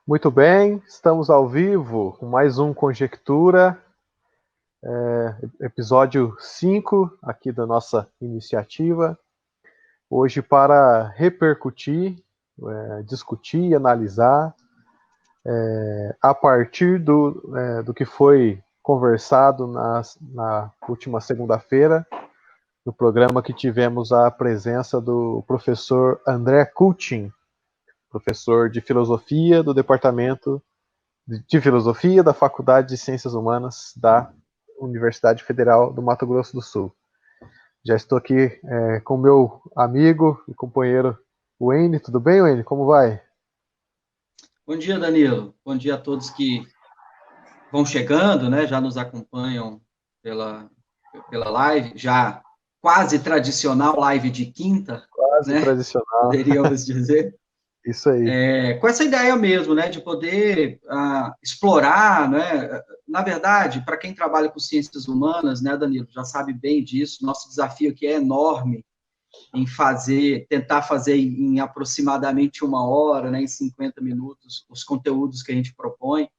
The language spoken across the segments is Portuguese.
Muito bem, estamos ao vivo com mais um Conjectura, episódio 5 aqui da nossa iniciativa. Hoje para repercutir, discutir e analisar a partir do que foi conversado na última segunda-feira, no programa que tivemos a presença do professor André Kuchin, professor de filosofia do Departamento de Filosofia da Faculdade de Ciências Humanas da Universidade Federal do Mato Grosso do Sul. Já estou aqui com meu amigo e companheiro Wayne. Tudo bem, Wayne? Como vai? Bom dia, Danilo. Bom dia a todos que vão chegando, né? Já nos acompanham pela live, já quase tradicional live de quinta, Quase né? tradicional. Poderíamos dizer. Isso aí. Com essa ideia mesmo, né? De poder explorar, né? Na verdade, para quem trabalha com ciências humanas, né, Danilo, já sabe bem disso. Nosso desafio aqui é enorme em tentar fazer em aproximadamente 1 hora, né? Em 50 minutos, os conteúdos que a gente propõe.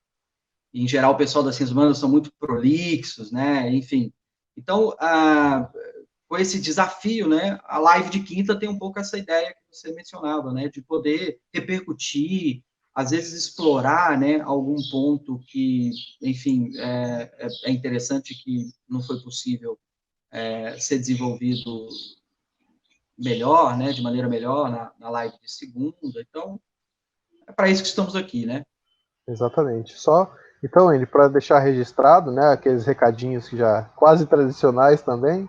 Em geral, o pessoal das ciências humanas são muito prolixos, né? Enfim. Então, com esse desafio, né? A live de quinta tem um pouco essa ideia que você mencionava, né? De poder repercutir, às vezes explorar, né? Algum ponto que, enfim, é interessante que não foi possível ser desenvolvido melhor, né? De maneira melhor na live de segunda. Então, é para isso que estamos aqui, né? Exatamente. Então, Wayne, para deixar registrado, né, aqueles recadinhos que já quase tradicionais também,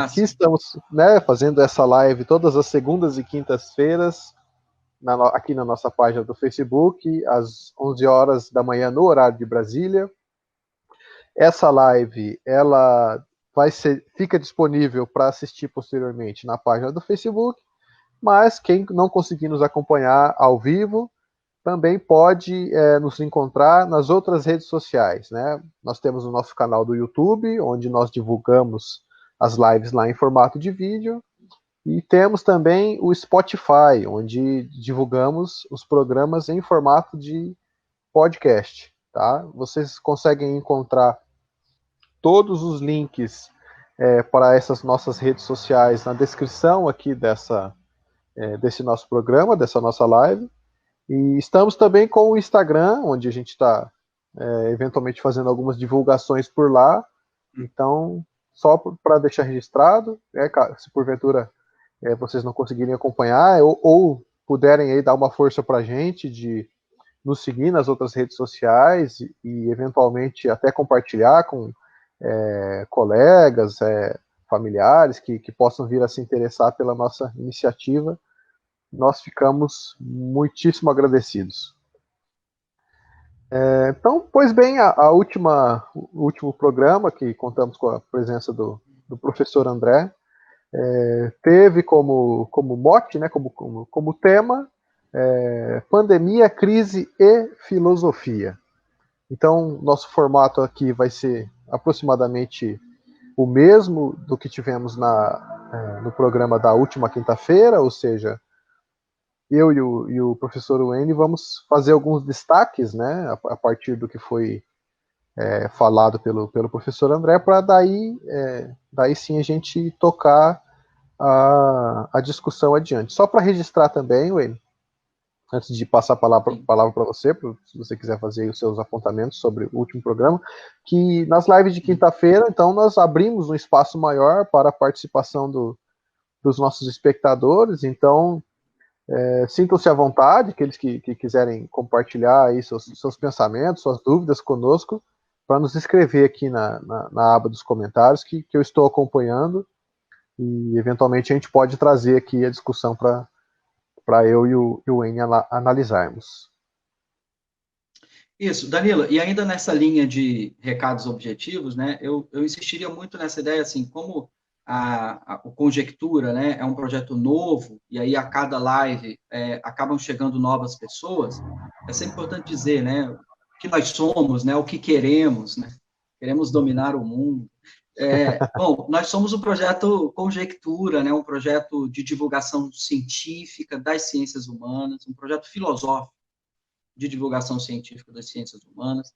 que Sim. estamos, né, fazendo essa live todas as segundas e quintas-feiras aqui na nossa página do Facebook, às 11 horas da manhã no horário de Brasília. Essa live, ela fica disponível para assistir posteriormente na página do Facebook, mas quem não conseguir nos acompanhar ao vivo também pode nos encontrar nas outras redes sociais, né? Nós temos o nosso canal do YouTube, onde nós divulgamos as lives lá em formato de vídeo, e temos também o Spotify, onde divulgamos os programas em formato de podcast, tá? Vocês conseguem encontrar todos os links para essas nossas redes sociais na descrição aqui desse nosso programa, dessa nossa live. E estamos também com o Instagram, onde a gente está eventualmente fazendo algumas divulgações por lá. Então, só para deixar registrado, se porventura vocês não conseguirem acompanhar ou puderem aí dar uma força para a gente de nos seguir nas outras redes sociais e eventualmente até compartilhar com colegas, familiares que possam vir a se interessar pela nossa iniciativa, nós ficamos muitíssimo agradecidos. Então, pois bem, o último programa, que contamos com a presença do professor André, teve como mote, né, como tema, pandemia, crise e filosofia. Então, nosso formato aqui vai ser aproximadamente o mesmo do que tivemos no programa da última quinta-feira, ou seja, eu e o professor Wayne vamos fazer alguns destaques, né, a partir do que foi falado pelo professor André, para daí sim a gente tocar a discussão adiante. Só para registrar também, Wayne, antes de passar a palavra para você, se você quiser fazer os seus apontamentos sobre o último programa, que nas lives de quinta-feira, então, nós abrimos um espaço maior para a participação dos nossos espectadores, então sintam-se à vontade, aqueles que quiserem compartilhar aí seus pensamentos, suas dúvidas conosco, para nos escrever aqui na aba dos comentários, que eu estou acompanhando, e eventualmente a gente pode trazer aqui a discussão para eu e o Wayne analisarmos. Isso, Danilo, e ainda nessa linha de recados objetivos, né, eu insistiria muito nessa ideia, assim, como o Conjectura, né, é um projeto novo, e aí a cada live acabam chegando novas pessoas, é sempre importante dizer, né, o que nós somos, né, o que queremos, né, queremos dominar o mundo. Bom, nós somos um projeto Conjectura, né, um projeto de divulgação científica das ciências humanas, um projeto filosófico, de divulgação científica das ciências humanas.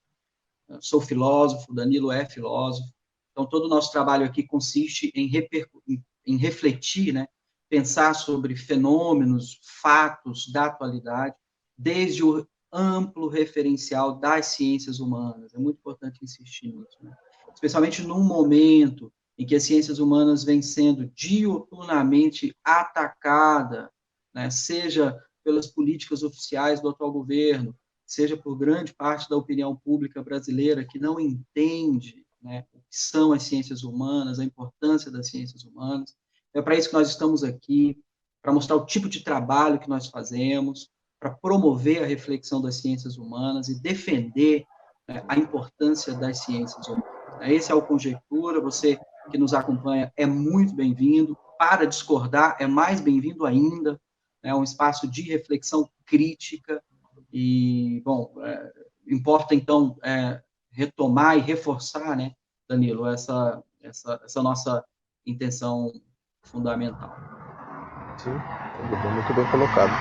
Eu sou filósofo, o Danilo é filósofo, então todo o nosso trabalho aqui consiste em refletir, né, pensar sobre fenômenos, fatos da atualidade, desde o amplo referencial das ciências humanas. É muito importante insistir nisso, né? Especialmente num momento em que as ciências humanas vêm sendo diuturnamente atacada, né, seja pelas políticas oficiais do atual governo, seja por grande parte da opinião pública brasileira que não entende, né, o que são as ciências humanas, a importância das ciências humanas. É para isso que nós estamos aqui, para mostrar o tipo de trabalho que nós fazemos, para promover a reflexão das ciências humanas e defender, né, a importância das ciências humanas. Esse é o Conjectura, você que nos acompanha é muito bem-vindo, para discordar é mais bem-vindo ainda, é um espaço de reflexão crítica e, bom, importa, então, retomar e reforçar, né, Danilo, essa nossa intenção fundamental. Sim, muito bem colocado.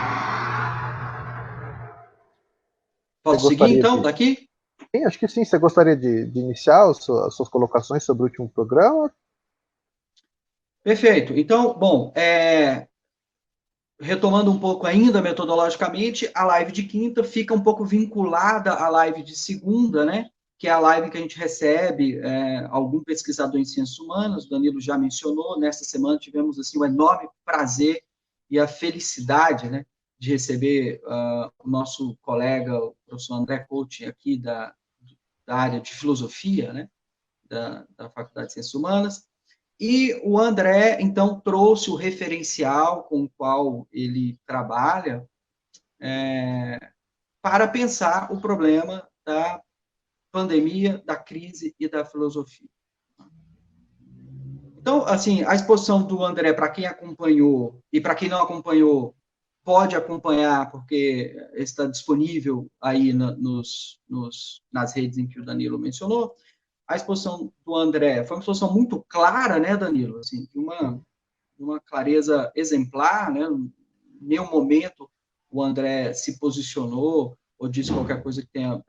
Posso seguir, então, daqui? Sim, acho que sim. Você gostaria de iniciar as suas colocações sobre o último programa? Perfeito. Então, bom, retomando um pouco ainda metodologicamente, a live de quinta fica um pouco vinculada à live de segunda, né? Que é a live que a gente recebe algum pesquisador em ciências humanas, o Danilo já mencionou. Nesta semana tivemos assim o enorme prazer e a felicidade, né, de receber o nosso colega, o professor André Couto, aqui da área de filosofia, né, da Faculdade de Ciências Humanas. E o André, então, trouxe o referencial com o qual ele trabalha para pensar o problema da pandemia, da crise e da filosofia. Então, assim, a exposição do André, para quem acompanhou e para quem não acompanhou, pode acompanhar, porque está disponível aí nas redes em que o Danilo mencionou. A exposição do André foi uma exposição muito clara, né, Danilo? Assim, uma clareza exemplar, né? Em nenhum momento o André se posicionou ou disse qualquer coisa que tenha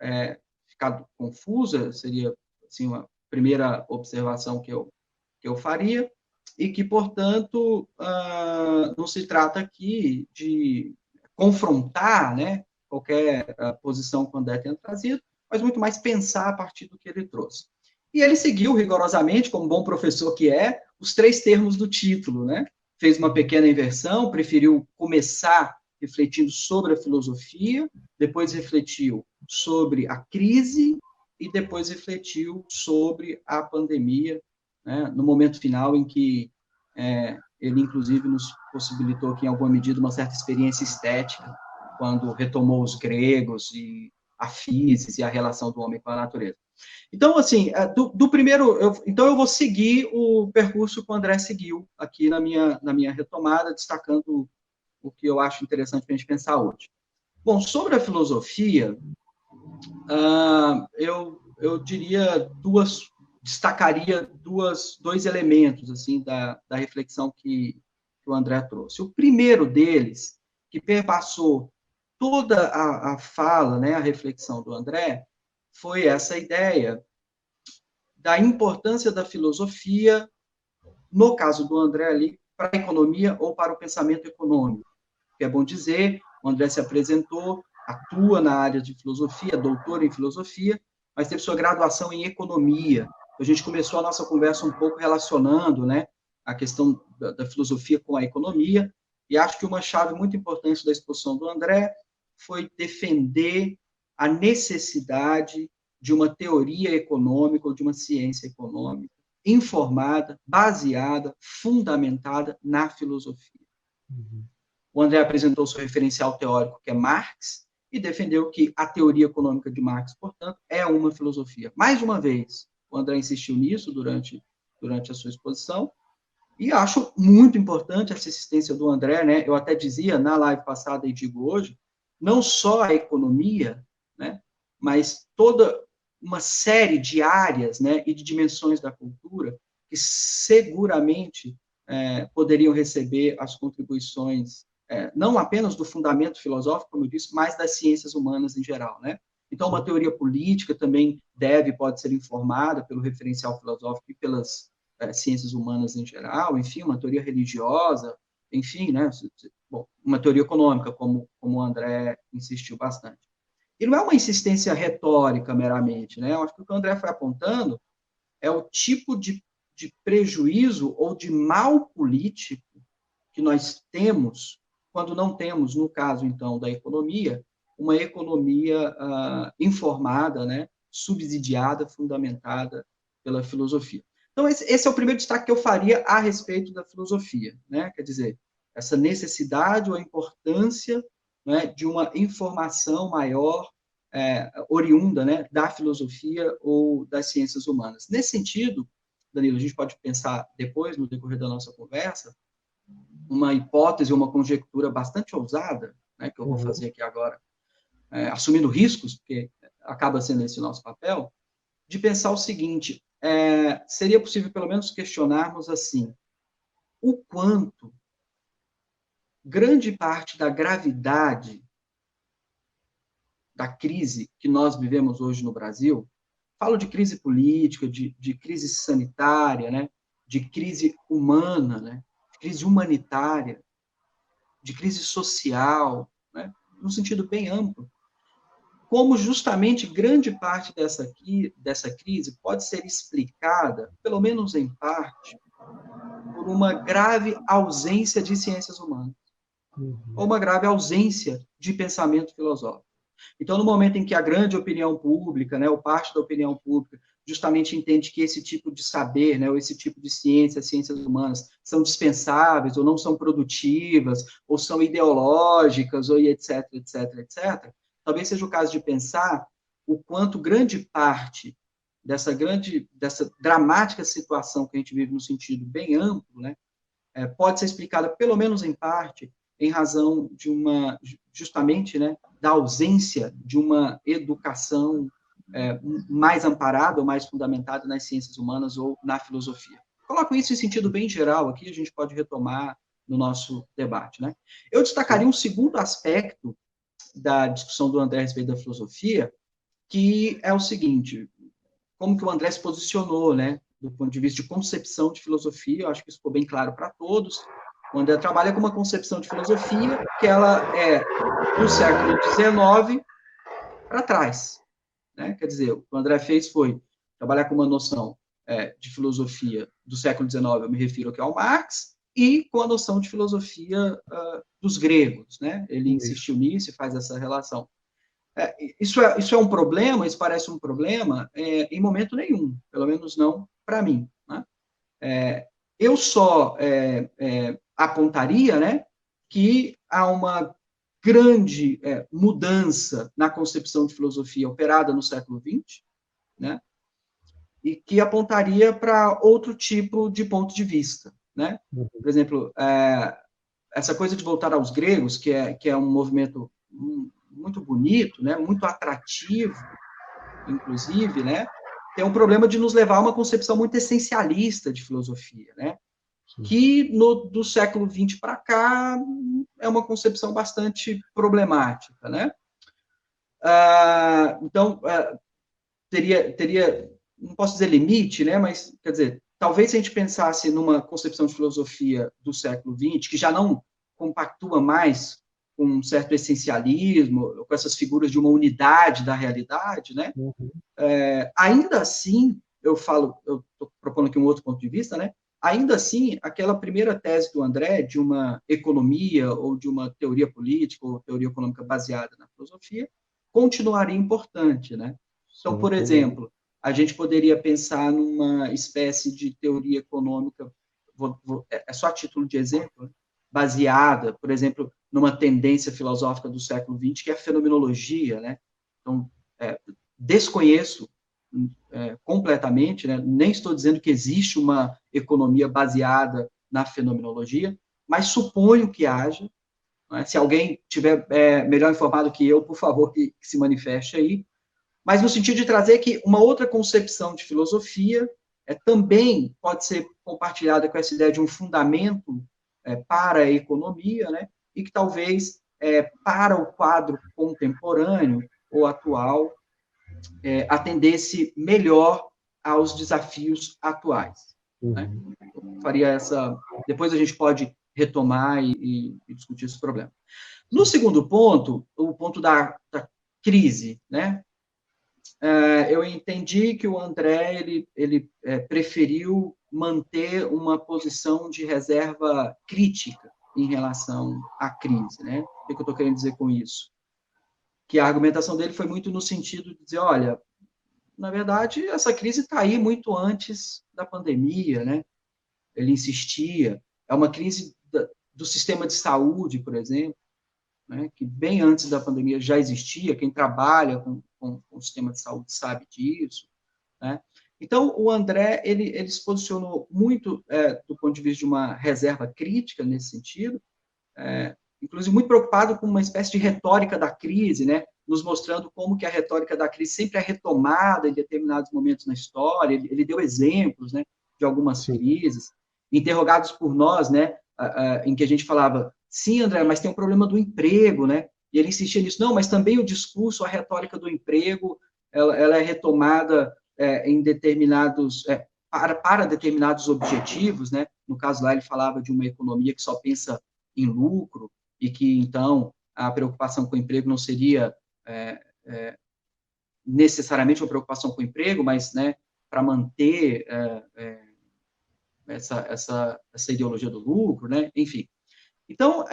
ficado confusa, seria assim, uma primeira observação que eu faria, e que, portanto, não se trata aqui de confrontar, né, qualquer posição que o André tenha trazido, mas muito mais pensar a partir do que ele trouxe. E ele seguiu rigorosamente, como bom professor que é, os 3 termos do título, né? Fez uma pequena inversão, preferiu começar refletindo sobre a filosofia, depois refletiu sobre a crise e depois refletiu sobre a pandemia, né? No momento final em que ele, inclusive, nos possibilitou aqui, em alguma medida, uma certa experiência estética, quando retomou os gregos e a física e a relação do homem com a natureza. Então, assim, do primeiro, então eu vou seguir o percurso que o André seguiu aqui na minha retomada, destacando o que eu acho interessante para a gente pensar hoje. Bom, sobre a filosofia, eu diria destacaria dois elementos assim da reflexão que o André trouxe. O primeiro deles, que perpassou toda a fala, né, a reflexão do André, foi essa ideia da importância da filosofia, no caso do André ali, para a economia ou para o pensamento econômico. Que é bom dizer, o André se apresentou, atua na área de filosofia, doutor em filosofia, mas teve sua graduação em economia. A gente começou a nossa conversa um pouco relacionando, né, a questão da filosofia com a economia, e acho que uma chave muito importante da exposição do André foi defender a necessidade de uma teoria econômica ou de uma ciência econômica informada, baseada, fundamentada na filosofia. Uhum. O André apresentou seu referencial teórico, que é Marx, e defendeu que a teoria econômica de Marx, portanto, é uma filosofia. Mais uma vez, o André insistiu nisso durante a sua exposição, e acho muito importante essa insistência do André, né? Eu até dizia na live passada e digo hoje, não só a economia, né, mas toda uma série de áreas, né, e de dimensões da cultura que seguramente poderiam receber as contribuições não apenas do fundamento filosófico, como eu disse, mas das ciências humanas em geral, né? Então, uma teoria política também pode ser informada pelo referencial filosófico e pelas ciências humanas em geral, enfim, uma teoria religiosa, enfim, né? Bom, uma teoria econômica, como o André insistiu bastante. E não é uma insistência retórica meramente, né? Eu acho que o que o André foi apontando é o tipo de prejuízo ou de mal político que nós temos quando não temos, no caso, então, da economia, uma economia informada, né, subsidiada, fundamentada pela filosofia. Então, esse é o primeiro destaque que eu faria a respeito da filosofia, né? Quer dizer, essa necessidade ou a importância, né, de uma informação maior, oriunda, né, da filosofia ou das ciências humanas. Nesse sentido, Danilo, a gente pode pensar depois, no decorrer da nossa conversa, uma hipótese, uma conjectura bastante ousada, né, que eu vou fazer aqui agora, assumindo riscos, porque acaba sendo esse o nosso papel, de pensar o seguinte, seria possível pelo menos questionarmos assim, o quanto grande parte da gravidade da crise que nós vivemos hoje no Brasil, falo de crise política, de crise sanitária, né, de crise humana, né, de crise humanitária, de crise social, né, num sentido bem amplo, como justamente grande parte dessa crise pode ser explicada, pelo menos em parte, por uma grave ausência de ciências humanas, ou uma grave ausência de pensamento filosófico. Então, no momento em que a grande opinião pública, né, ou parte da opinião pública, justamente entende que esse tipo de saber, né, ou esse tipo de ciência, ciências humanas, são dispensáveis, ou não são produtivas, ou são ideológicas, ou etc, etc, etc, talvez seja o caso de pensar o quanto grande parte dessa dramática situação que a gente vive no sentido bem amplo, né, pode ser explicada, pelo menos em parte, em razão de justamente, né, da ausência de uma educação mais amparada ou mais fundamentada nas ciências humanas ou na filosofia. Coloco isso em sentido bem geral aqui, a gente pode retomar no nosso debate, né? Eu destacaria um segundo aspecto da discussão do André a respeito da filosofia, que é o seguinte, como que o André se posicionou, né, do ponto de vista de concepção de filosofia, eu acho que isso ficou bem claro para todos. O André trabalha com uma concepção de filosofia que ela é do século XIX para trás, né? Quer dizer, o que o André fez foi trabalhar com uma noção de filosofia do século XIX, eu me refiro aqui ao Marx, e com a noção de filosofia dos gregos, né? Ele insistiu nisso e faz essa relação. Isso é um problema, isso parece um problema em momento nenhum, pelo menos não para mim, né? Eu só apontaria, né, que há uma grande mudança na concepção de filosofia operada no século XX, né, e que apontaria para outro tipo de ponto de vista, né? Por exemplo, essa coisa de voltar aos gregos, que é um movimento muito bonito, né, muito atrativo, inclusive, né, tem um problema de nos levar a uma concepção muito essencialista de filosofia, né, que do século XX para cá é uma concepção bastante problemática, né? Então, teria, não posso dizer limite, né, mas, quer dizer, talvez se a gente pensasse numa concepção de filosofia do século XX, que já não compactua mais com um certo essencialismo, com essas figuras de uma unidade da realidade, né? Ainda assim, eu estou propondo aqui um outro ponto de vista, né? Ainda assim, aquela primeira tese do André de uma economia ou de uma teoria política ou teoria econômica baseada na filosofia continuaria importante, né? Então, por exemplo, a gente poderia pensar numa espécie de teoria econômica, só a título de exemplo, baseada, por exemplo, numa tendência filosófica do século XX, que é a fenomenologia, né? Então, desconheço completamente, né? Nem estou dizendo que existe uma economia baseada na fenomenologia, mas suponho que haja. Né? Se alguém tiver melhor informado que eu, por favor, que se manifeste aí. Mas no sentido de trazer que uma outra concepção de filosofia também pode ser compartilhada com essa ideia de um fundamento para a economia, né? e que talvez, para o quadro contemporâneo ou atual, atendesse melhor aos desafios atuais. Né? Eu faria essa... Depois a gente pode retomar e discutir esse problema. No segundo ponto, o ponto da crise, né? Eu entendi que o André ele preferiu manter uma posição de reserva crítica em relação à crise, né? O que eu estou querendo dizer com isso? Que a argumentação dele foi muito no sentido de dizer, olha, na verdade, essa crise está aí muito antes da pandemia, né? Ele insistia, é uma crise do sistema de saúde, por exemplo, né, que bem antes da pandemia já existia, quem trabalha com o sistema de saúde sabe disso, né? Então, o André, ele se posicionou muito do ponto de vista de uma reserva crítica nesse sentido, inclusive muito preocupado com uma espécie de retórica da crise, né, nos mostrando como que a retórica da crise sempre é retomada em determinados momentos na história. Ele deu exemplos, né, de algumas crises, interrogados por nós, né, em que a gente falava, sim, André, mas tem um problema do emprego, né, e ele insistia nisso, não, mas também o discurso, a retórica do emprego, ela é retomada em determinados, para determinados objetivos, né, no caso lá ele falava de uma economia que só pensa em lucro, e que, então, a preocupação com o emprego não seria necessariamente uma preocupação com o emprego, mas, né, para manter essa ideologia do lucro, né, enfim. Então,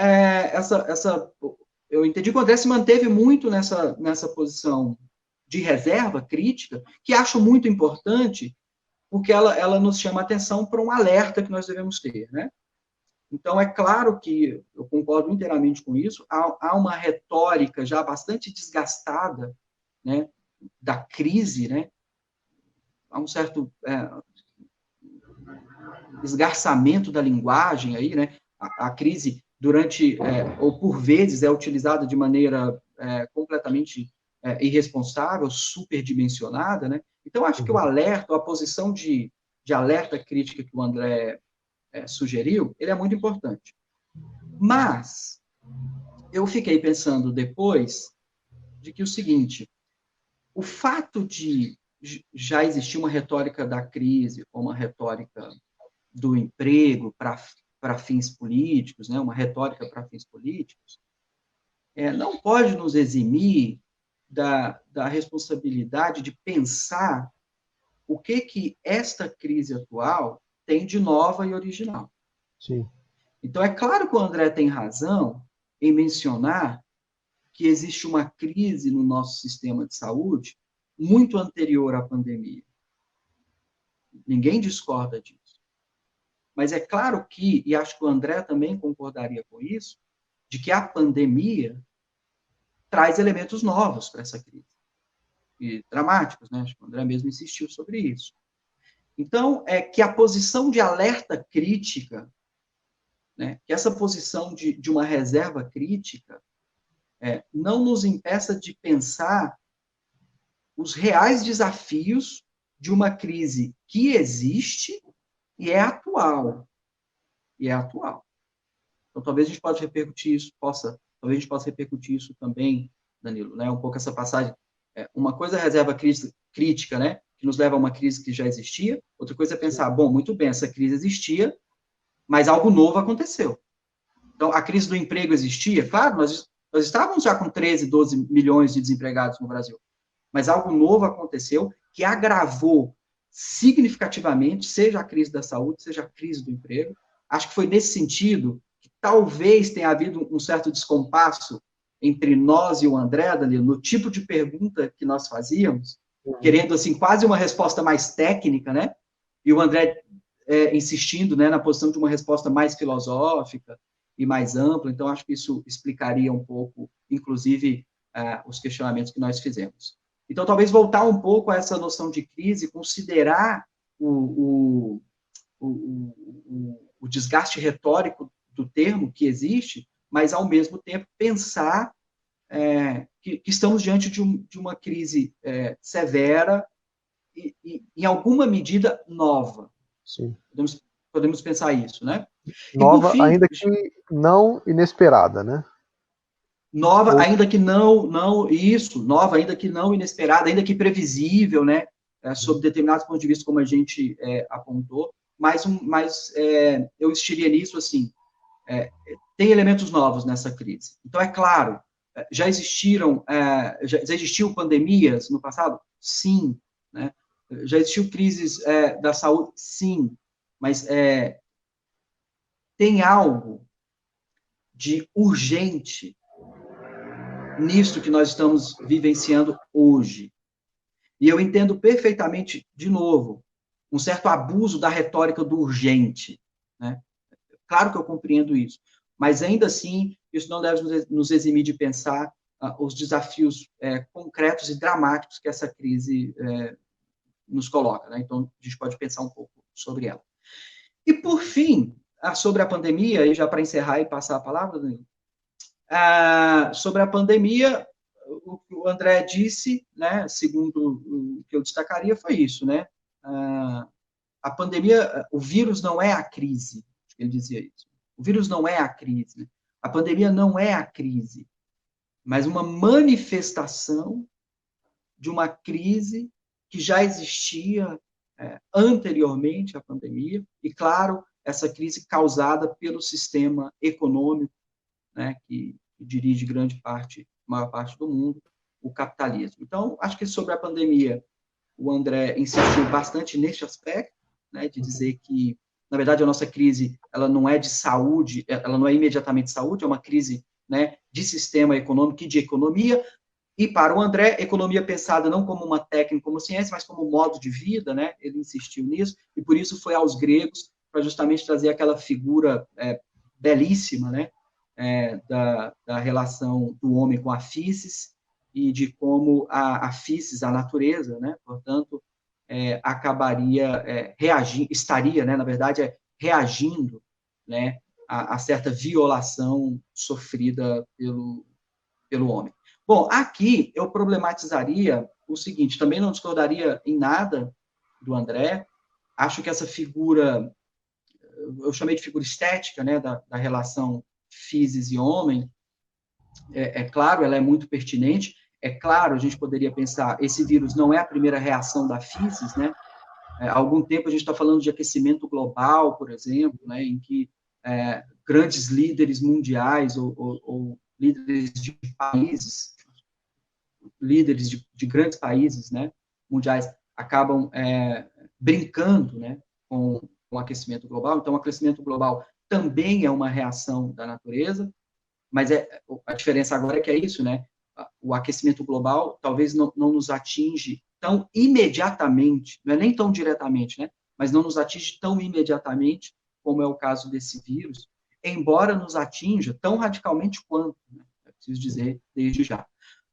eu entendi que o André se manteve muito nessa posição de reserva crítica, que acho muito importante, porque ela nos chama a atenção para um alerta que nós devemos ter, né? Então, é claro que eu concordo inteiramente com isso, há uma retórica já bastante desgastada, né, da crise, né, há um certo esgarçamento da linguagem aí, né, a crise durante, ou por vezes, é utilizada de maneira completamente irresponsável, superdimensionada, né, então acho que o alerta, a posição de alerta crítica que o André sugeriu, ele é muito importante. Mas, eu fiquei pensando depois de que o seguinte, o fato de já existir uma retórica da crise, ou uma retórica do emprego para fins políticos, né, uma retórica para fins políticos, não pode nos eximir da responsabilidade de pensar o que esta crise atual tem de nova e original. Sim. Então, é claro que o André tem razão em mencionar que existe uma crise no nosso sistema de saúde muito anterior à pandemia. Ninguém discorda disso. Mas é claro que, e acho que o André também concordaria com isso, de que a pandemia traz elementos novos para essa crise. E dramáticos, né? Acho que o André mesmo insistiu sobre isso. Então, é que a posição de alerta crítica, né, que essa posição de uma reserva crítica não nos impeça de pensar os reais desafios de uma crise que existe e é atual. Então, talvez a gente possa repercutir isso também, Danilo, né? Um pouco essa passagem. Uma coisa é a reserva crítica, né? Que nos leva a uma crise que já existia. Outra coisa é pensar, bom, muito bem, essa crise existia, mas algo novo aconteceu. Então, a crise do emprego existia? Claro, nós estávamos já com 13, 12 milhões de desempregados no Brasil, mas algo novo aconteceu que agravou significativamente, seja a crise da saúde, seja a crise do emprego. Acho que foi nesse sentido que talvez tenha havido um certo descompasso entre nós e o André, Danilo, no tipo de pergunta que nós fazíamos, querendo, assim, quase uma resposta mais técnica, né? E o André insistindo, né, na posição de uma resposta mais filosófica e mais ampla. Então, acho que isso explicaria um pouco, inclusive, os questionamentos que nós fizemos. Então, talvez voltar um pouco a essa noção de crise, considerar o desgaste retórico do termo que existe, mas, ao mesmo tempo, pensar que estamos diante de uma crise severa e, em alguma medida, nova. Sim. Podemos pensar isso, né? E por Nova, fim, ainda que não inesperada, né? nova, Ou, ainda que não, isso, nova, ainda que não inesperada, ainda que previsível, né? Sob determinados pontos de vista, como a gente apontou, mas eu estiria nisso, assim, tem elementos novos nessa crise. Então, é claro, já existiu pandemias no passado? Sim, né? Já existiu crises da saúde? Sim, mas tem algo de urgente nisto que nós estamos vivenciando hoje. E eu entendo perfeitamente, de novo, um certo abuso da retórica do urgente, né? Claro que eu compreendo isso, mas ainda assim, isso não deve nos eximir de pensar os desafios concretos e dramáticos que essa crise nos coloca, né? Então, a gente pode pensar um pouco sobre ela. E, por fim, sobre a pandemia, e já para encerrar e passar a palavra, Danilo, sobre a pandemia, o que o André disse, né, segundo o que eu destacaria, foi isso, né? A pandemia, o vírus não é a crise, ele dizia isso. O vírus não é a crise. A pandemia não é a crise, mas uma manifestação de uma crise que já existia anteriormente à pandemia, e, claro, essa crise causada pelo sistema econômico, né, que dirige grande parte, maior parte do mundo, o capitalismo. Então, acho que sobre a pandemia, o André insistiu bastante neste aspecto, né, de dizer que, na verdade, a nossa crise ela não é de saúde, ela não é imediatamente de saúde, é uma crise, né, de sistema econômico e de economia. E para o André, economia pensada não como uma técnica, como ciência, mas como modo de vida, né? Ele insistiu nisso, e por isso foi aos gregos, para justamente trazer aquela figura belíssima, né? Da relação do homem com a físis, e de como a físis, a natureza, né? Portanto, acabaria reagindo, estaria, né? Na verdade, reagindo, né? A certa violação sofrida pelo homem. Bom, aqui eu problematizaria o seguinte, também não discordaria em nada do André, acho que essa figura, eu chamei de figura estética, né, da relação físis e homem, claro, ela é muito pertinente, é claro, a gente poderia pensar, esse vírus não é a primeira reação da físis, né, há algum tempo a gente está falando de aquecimento global, por exemplo, né, em que grandes líderes mundiais ou líderes de países, líderes de grandes países, né, mundiais, acabam brincando, né, com o aquecimento global. Então, o aquecimento global também é uma reação da natureza, mas a diferença agora é que é isso, né? O aquecimento global talvez não nos atinge tão imediatamente, não é nem tão diretamente, né? Mas não nos atinge tão imediatamente como é o caso desse vírus, embora nos atinja tão radicalmente quanto, né? É preciso dizer desde já.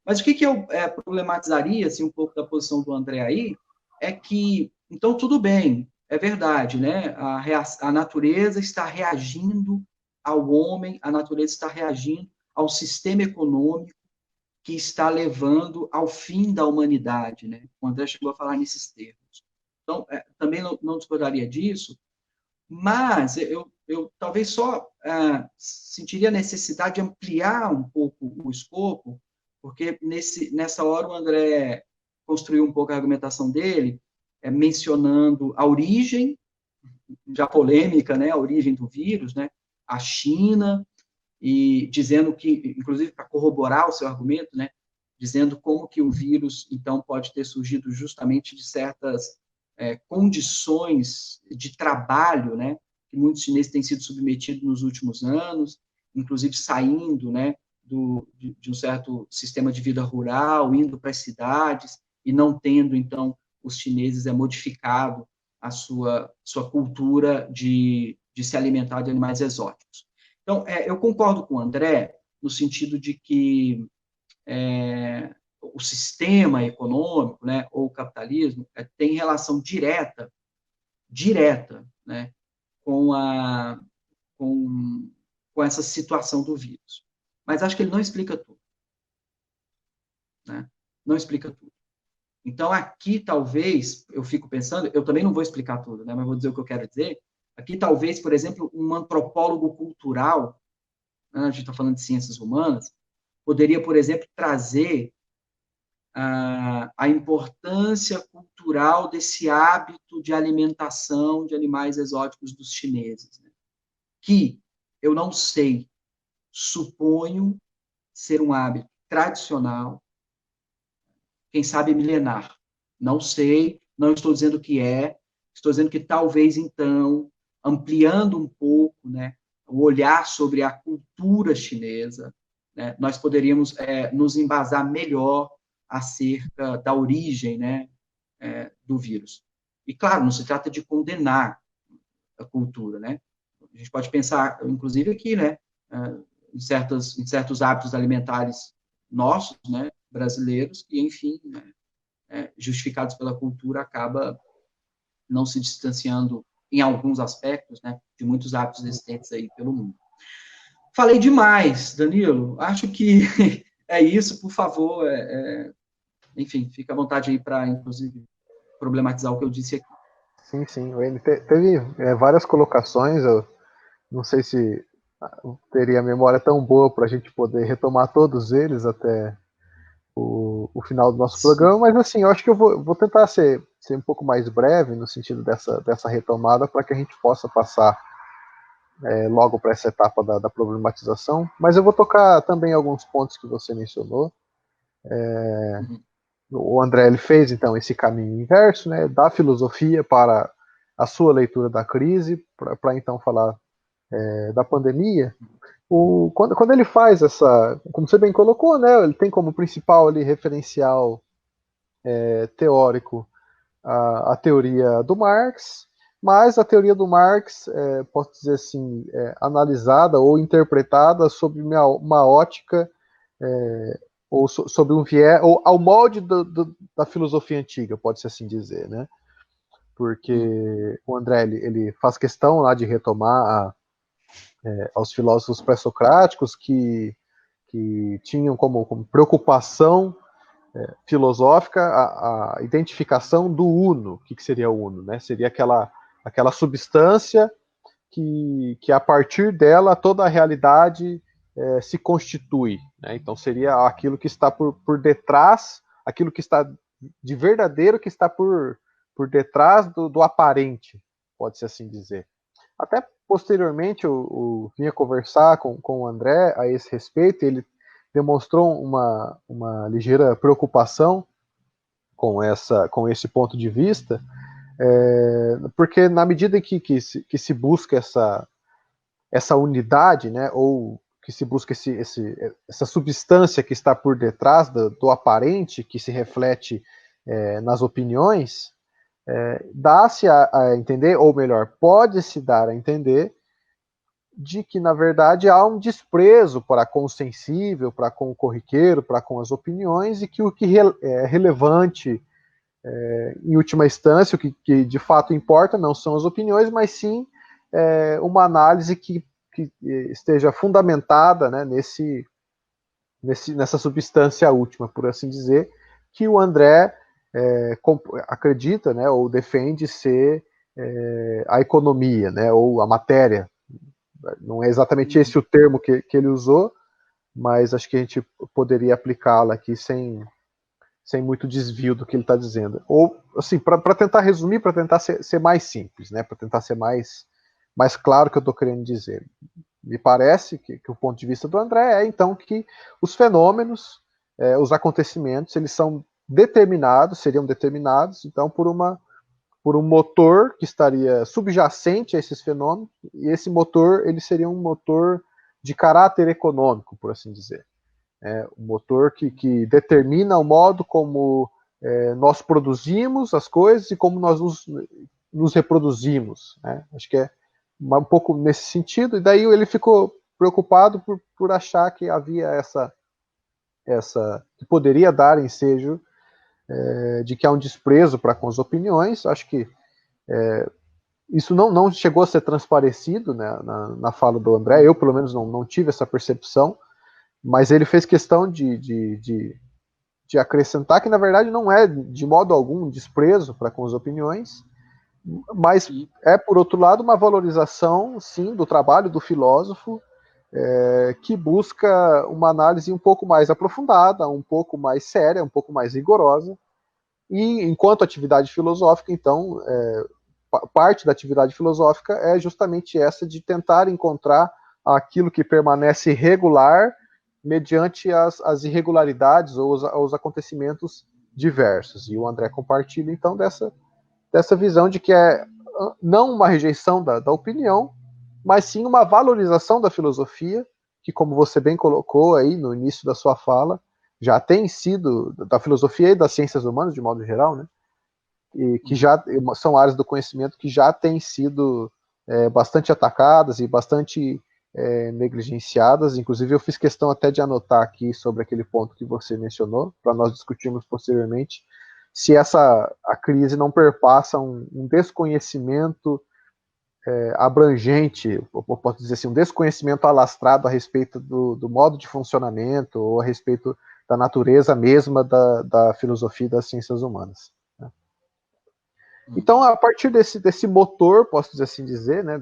Mas o que eu problematizaria, assim, um pouco da posição do André aí, é que, então, tudo bem, é verdade, né? A natureza está reagindo ao homem, a natureza está reagindo ao sistema econômico que está levando ao fim da humanidade, né? O André chegou a falar nesses termos. Então, também não discordaria disso, mas eu talvez só sentiria a necessidade de ampliar um pouco o escopo, porque nessa hora o André construiu um pouco a argumentação dele, mencionando a origem, já polêmica, né, a origem do vírus, né, a China, e dizendo que, inclusive para corroborar o seu argumento, né, dizendo como que o vírus, então, pode ter surgido justamente de certas condições de trabalho, né, que muitos chineses têm sido submetidos nos últimos anos, inclusive saindo, né, de um certo sistema de vida rural, indo para as cidades, e não tendo, então, os chineses modificado a sua cultura de se alimentar de animais exóticos. Então, eu concordo com o André, no sentido de que o sistema econômico, né, ou o capitalismo, tem relação direta, né, com, com, com essa situação do vírus. Mas acho que ele não explica tudo. Né? Não explica tudo. Então, aqui, talvez, eu fico pensando, eu também não vou explicar tudo, né, mas vou dizer o que eu quero dizer, Aqui, talvez, por exemplo, um antropólogo cultural, né, a gente está falando de ciências humanas, poderia, por exemplo, trazer a importância cultural desse hábito de alimentação de animais exóticos dos chineses, né? Que eu não sei, suponho ser um hábito tradicional, quem sabe milenar. Não sei, não estou dizendo que é, estou dizendo que talvez, então, ampliando um pouco, né, o olhar sobre a cultura chinesa, né, nós poderíamos nos embasar melhor acerca da origem, né, do vírus. E, claro, não se trata de condenar a cultura, né? A gente pode pensar, inclusive, aqui, né, em certos hábitos alimentares nossos, né, brasileiros, que, enfim, né, justificados pela cultura, acaba não se distanciando, em alguns aspectos, né, de muitos hábitos existentes aí pelo mundo. Falei demais, Danilo. Acho que é isso, por favor. Enfim, fica à vontade aí para, inclusive, problematizar o que eu disse aqui. Sim, sim. Ele teve várias colocações. Eu não sei se teria memória tão boa para a gente poder retomar todos eles até o final do nosso Sim. programa, mas assim, eu acho que eu vou tentar ser um pouco mais breve no sentido dessa retomada para que a gente possa passar logo para essa etapa da problematização, mas eu vou tocar também alguns pontos que você mencionou. Uhum. O André ele fez então esse caminho inverso, né, da filosofia para a sua leitura da crise, para então falar da pandemia. Quando ele faz essa, como você bem colocou, né, ele tem como principal ali, referencial teórico a teoria do Marx, mas a teoria do Marx, posso dizer assim, analisada ou interpretada sob uma ótica ou sob um viés, ou ao molde da filosofia antiga, pode-se assim dizer, né? Porque o André ele faz questão lá de retomar aos filósofos pré-socráticos que tinham como preocupação filosófica a identificação do uno. O que seria o uno? Né? Seria aquela substância que a partir dela toda a realidade se constitui. Né? Então seria aquilo que está por detrás, aquilo que está de verdadeiro que está por detrás do aparente, pode-se assim dizer. Até posteriormente eu vinha conversar com o André a esse respeito, ele demonstrou uma ligeira preocupação com esse ponto de vista, porque na medida que se busca essa unidade, né, ou que se busca essa substância que está por detrás do aparente, que se reflete nas opiniões, dá-se a entender, ou melhor, pode-se dar a entender, de que, na verdade, há um desprezo para com o sensível, para com o corriqueiro, para com as opiniões, e que o que é relevante, em última instância, o que de fato importa não são as opiniões, mas sim uma análise que esteja fundamentada, né, nessa substância última, por assim dizer, que o André acredita, né, ou defende ser a economia, né, ou a matéria. Não é exatamente esse o termo que ele usou, mas acho que a gente poderia aplicá-la aqui sem muito desvio do que ele está dizendo. Ou, assim, para tentar resumir, para tentar ser mais simples, né, para tentar ser mais claro o que eu estou querendo dizer. Me parece que o ponto de vista do André é, então, que os fenômenos, os acontecimentos, eles são seriam determinados, então, por um motor que estaria subjacente a esses fenômenos, e esse motor ele seria um motor de caráter econômico, por assim dizer. Um motor que determina o modo como nós produzimos as coisas e como nós nos reproduzimos. Né? Acho que é um pouco nesse sentido, e daí ele ficou preocupado por achar que havia essa que poderia dar ensejo de que há um desprezo para com as opiniões. Acho que isso não chegou a ser transparecido, né, na fala do André. Eu, pelo menos, não tive essa percepção, mas ele fez questão de acrescentar que, na verdade, não é de modo algum um desprezo para com as opiniões, Mas é, por outro lado, uma valorização, sim, do trabalho do filósofo, que busca uma análise um pouco mais aprofundada, um pouco mais séria, um pouco mais rigorosa. E, enquanto atividade filosófica, então, parte da atividade filosófica é justamente essa de tentar encontrar aquilo que permanece regular mediante as irregularidades ou os acontecimentos diversos. E o André compartilha, então, dessa visão de que é não uma rejeição da opinião, mas sim uma valorização da filosofia, que, como você bem colocou aí no início da sua fala, já tem sido, da filosofia e das ciências humanas, de modo geral, né? E que já são áreas do conhecimento que já têm sido bastante atacadas e bastante negligenciadas. Inclusive, eu fiz questão até de anotar aqui sobre aquele ponto que você mencionou, para nós discutirmos posteriormente, se a crise não perpassa um desconhecimento abrangente, eu posso dizer assim, um desconhecimento alastrado a respeito do modo de funcionamento ou a respeito da natureza mesma da filosofia e das ciências humanas. Né? Então, a partir desse motor, posso dizer assim dizer, né,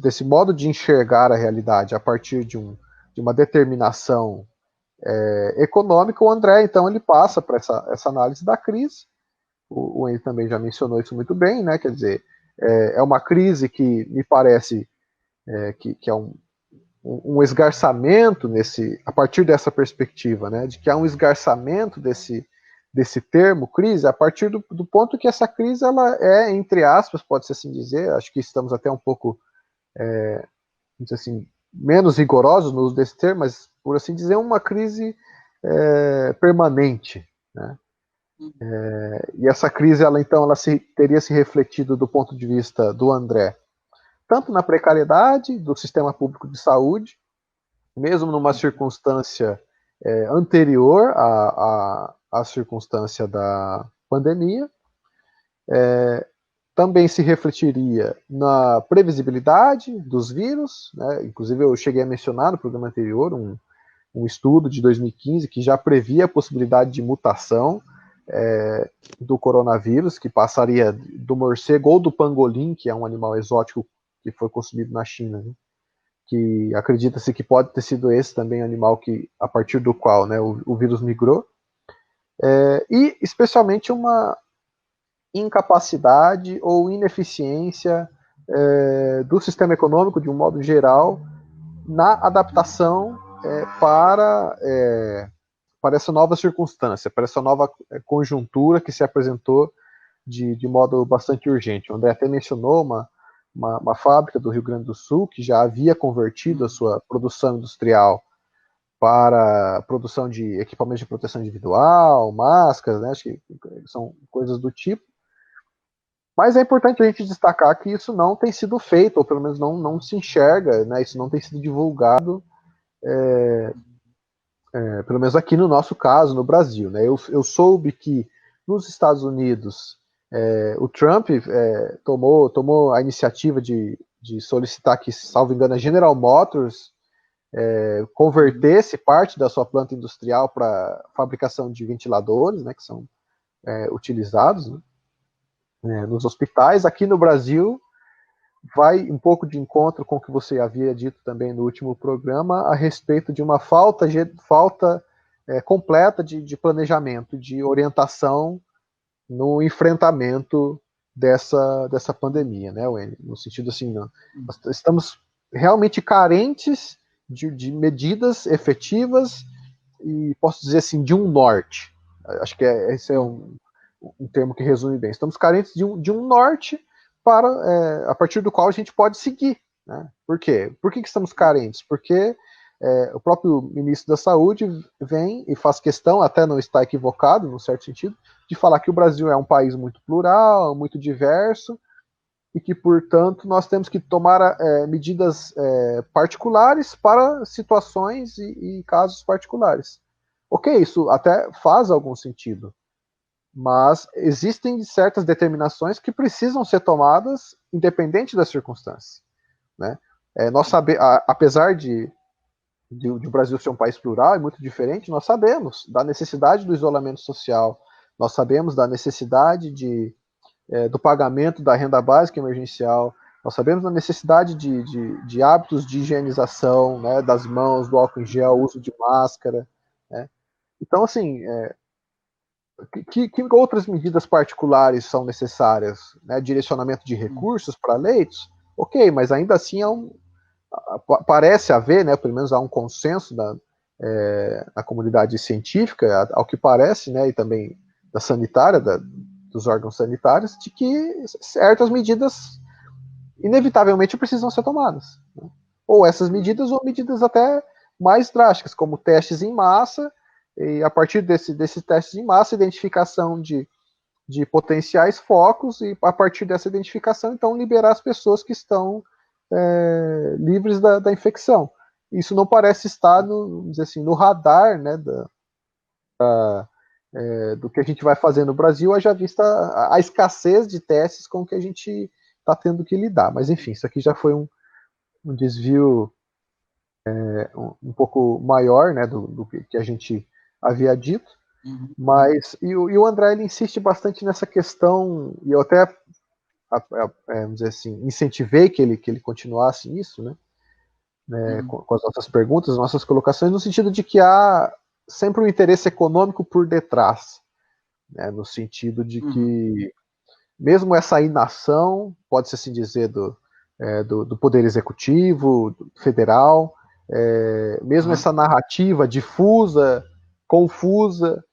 desse modo de enxergar a realidade a partir de uma determinação econômica, o André, então, ele passa para essa análise da crise. O Henry também já mencionou isso muito bem, né? Quer dizer, é uma crise que me parece que é um esgarçamento a partir dessa perspectiva, né? De que há um esgarçamento desse termo crise a partir do ponto que essa crise ela é, entre aspas, pode-se assim dizer, acho que estamos até um pouco, vamos dizer assim, menos rigorosos no uso desse termo, mas, por assim dizer, uma crise permanente, né? E essa crise, ela teria se refletido do ponto de vista do André, tanto na precariedade do sistema público de saúde, mesmo numa circunstância anterior à circunstância da pandemia, também se refletiria na previsibilidade dos vírus, né? Inclusive eu cheguei a mencionar no programa anterior um estudo de 2015 que já previa a possibilidade de mutação do coronavírus, que passaria do morcego ou do pangolim, que é um animal exótico que foi consumido na China, né? Que acredita-se que pode ter sido esse também animal a partir do qual, né, o vírus migrou, e especialmente uma incapacidade ou ineficiência do sistema econômico, de um modo geral, na adaptação para essa nova circunstância, para essa nova conjuntura que se apresentou de modo bastante urgente. O André até mencionou uma fábrica do Rio Grande do Sul que já havia convertido a sua produção industrial para a produção de equipamentos de proteção individual, máscaras, né? Acho que são coisas do tipo. Mas é importante a gente destacar que isso não tem sido feito, ou pelo menos não se enxerga, né? Isso não tem sido divulgado, pelo menos aqui no nosso caso, no Brasil. Né? Eu soube que nos Estados Unidos o Trump tomou a iniciativa de solicitar que, salvo engano, a General Motors convertesse parte da sua planta industrial para fabricação de ventiladores, né, que são utilizados, né, nos hospitais. Aqui no Brasil, vai um pouco de encontro com o que você havia dito também no último programa a respeito de uma falta completa de planejamento, de orientação no enfrentamento dessa pandemia, né, Wendy? No sentido assim, nós estamos realmente carentes de medidas efetivas e, posso dizer assim, de um norte. Acho que esse é um termo que resume bem. Estamos carentes de um norte a partir do qual a gente pode seguir. Né? Por quê? Por que estamos carentes? Porque o próprio ministro da Saúde vem e faz questão, até não está equivocado, num certo sentido, de falar que o Brasil é um país muito plural, muito diverso, e que, portanto, nós temos que tomar medidas particulares para situações e casos particulares. Ok, isso até faz algum sentido, mas existem certas determinações que precisam ser tomadas independente das circunstâncias. Né? Apesar de o Brasil ser um país plural e muito diferente, nós sabemos da necessidade do isolamento social, nós sabemos da necessidade do pagamento da renda básica emergencial, nós sabemos da necessidade de hábitos de higienização, né, das mãos, do álcool em gel, uso de máscara, né? Então, assim, que outras medidas particulares são necessárias? Né? Direcionamento de recursos para leitos? Ok, mas ainda assim parece haver, né, pelo menos há um consenso na comunidade científica, ao que parece, né, e também da sanitária, dos órgãos sanitários, de que certas medidas inevitavelmente precisam ser tomadas. Né? Ou essas medidas, ou medidas até mais drásticas, como testes em massa, e a partir desses testes em massa, identificação de potenciais focos, e a partir dessa identificação, então, liberar as pessoas que estão livres da infecção. Isso não parece estar vamos dizer assim, no radar, né, do que a gente vai fazer no Brasil, haja vista a escassez de testes com que a gente está tendo que lidar. Mas, enfim, isso aqui já foi um desvio um pouco maior, né, do que a gente havia dito. Mas, e o André, ele insiste bastante nessa questão, e eu até, vamos dizer assim, incentivei que ele continuasse nisso, né, com as nossas perguntas, nossas colocações, no sentido de que há sempre um interesse econômico por detrás, né, no sentido de que mesmo essa inação, pode-se assim dizer, do Poder Executivo, federal, mesmo essa narrativa difusa, confusa,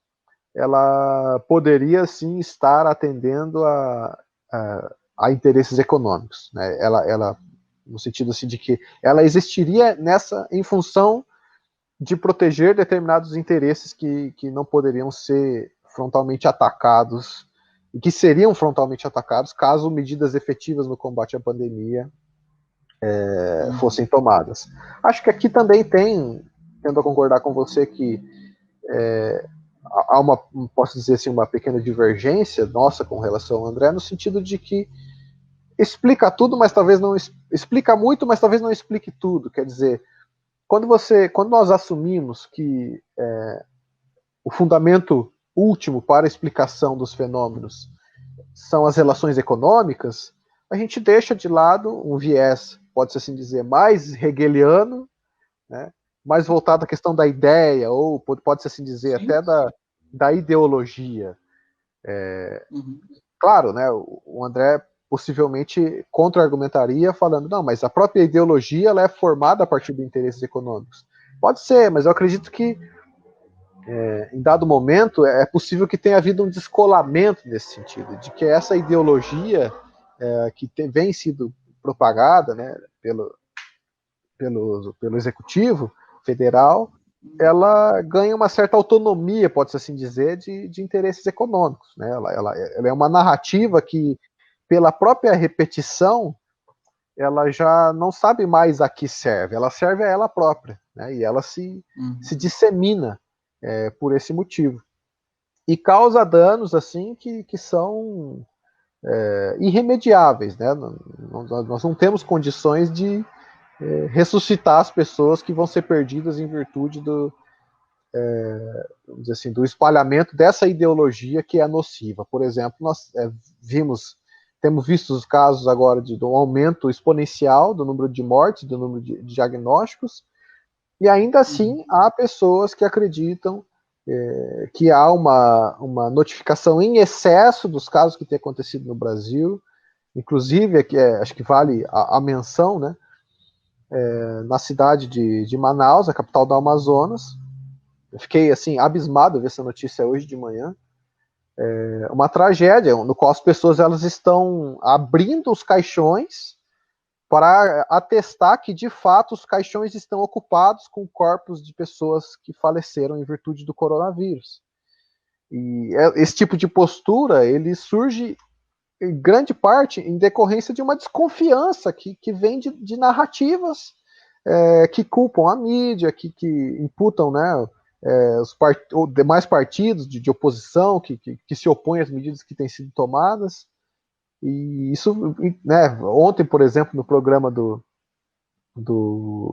ela poderia sim estar atendendo a interesses econômicos, né? Ela no sentido assim de que ela existiria em função de proteger determinados interesses que não poderiam ser frontalmente atacados e que seriam frontalmente atacados caso medidas efetivas no combate à pandemia fossem tomadas. Acho que aqui também tendo a concordar com você que há posso dizer assim, uma pequena divergência nossa com relação ao André, no sentido de que explica tudo, mas talvez não explica muito, mas talvez não explique tudo. Quer dizer, quando nós assumimos que o fundamento último para a explicação dos fenômenos são as relações econômicas, a gente deixa de lado um viés, pode-se assim dizer, mais hegeliano, né, mais voltado à questão da ideia, ou pode-se assim dizer, sim, até da ideologia. Claro, né, o André possivelmente contra-argumentaria falando, não, mas a própria ideologia ela é formada a partir de interesses econômicos. Pode ser, mas eu acredito que em dado momento é possível que tenha havido um descolamento nesse sentido, de que essa ideologia que vem sido propagada, né, pelo Executivo Federal, ela ganha uma certa autonomia, pode-se assim dizer, de interesses econômicos. Né? Ela é uma narrativa que, pela própria repetição, ela já não sabe mais a que serve, ela serve a ela própria, né? E ela se dissemina por esse motivo. E causa danos assim que são irremediáveis. Né? Nós não temos condições de ressuscitar as pessoas que vão ser perdidas em virtude vamos dizer assim, do espalhamento dessa ideologia que é nociva. Por exemplo, nós temos visto os casos agora de um aumento exponencial do número de mortes, do número de diagnósticos, e ainda assim há pessoas que acreditam que há uma notificação em excesso dos casos que têm acontecido no Brasil, inclusive, acho que vale a menção, né, na cidade de Manaus, a capital do Amazonas. Eu fiquei assim abismado ver essa notícia hoje de manhã. Uma tragédia no qual as pessoas elas estão abrindo os caixões para atestar que de fato os caixões estão ocupados com corpos de pessoas que faleceram em virtude do coronavírus. E esse tipo de postura ele surge em grande parte em decorrência de uma desconfiança que vem de narrativas que culpam a mídia, que imputam, né, os demais partidos de oposição que se opõem às medidas que têm sido tomadas. E isso, né, ontem, por exemplo, no programa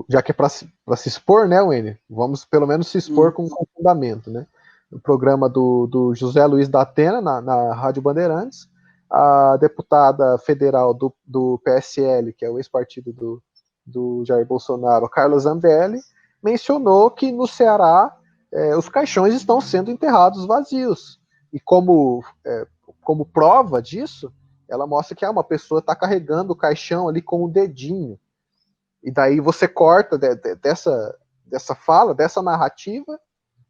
já que é para se expor, né, Wênia? Vamos pelo menos se expor com fundamento, né? no programa do José Luiz da Atena, na Rádio Bandeirantes, a deputada federal do PSL, que é o ex-partido do Jair Bolsonaro, Carla Zambelli, mencionou que no Ceará os caixões estão sendo enterrados vazios. E como prova disso, ela mostra que uma pessoa está carregando o caixão ali com o dedinho. E daí você corta dessa fala, dessa narrativa,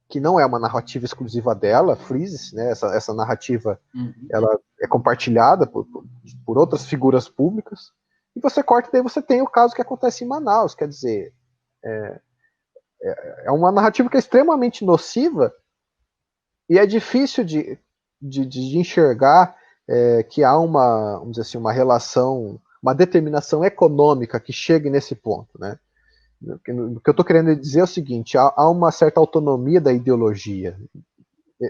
que não é uma narrativa exclusiva dela, frise-se, né? Essa narrativa ela é compartilhada por outras figuras públicas, e você corta e daí você tem o caso que acontece em Manaus, quer dizer, é uma narrativa que é extremamente nociva, e é difícil de enxergar que há vamos dizer assim, uma relação, uma determinação econômica que chegue nesse ponto, né? O que eu estou querendo dizer é o seguinte: há uma certa autonomia da ideologia,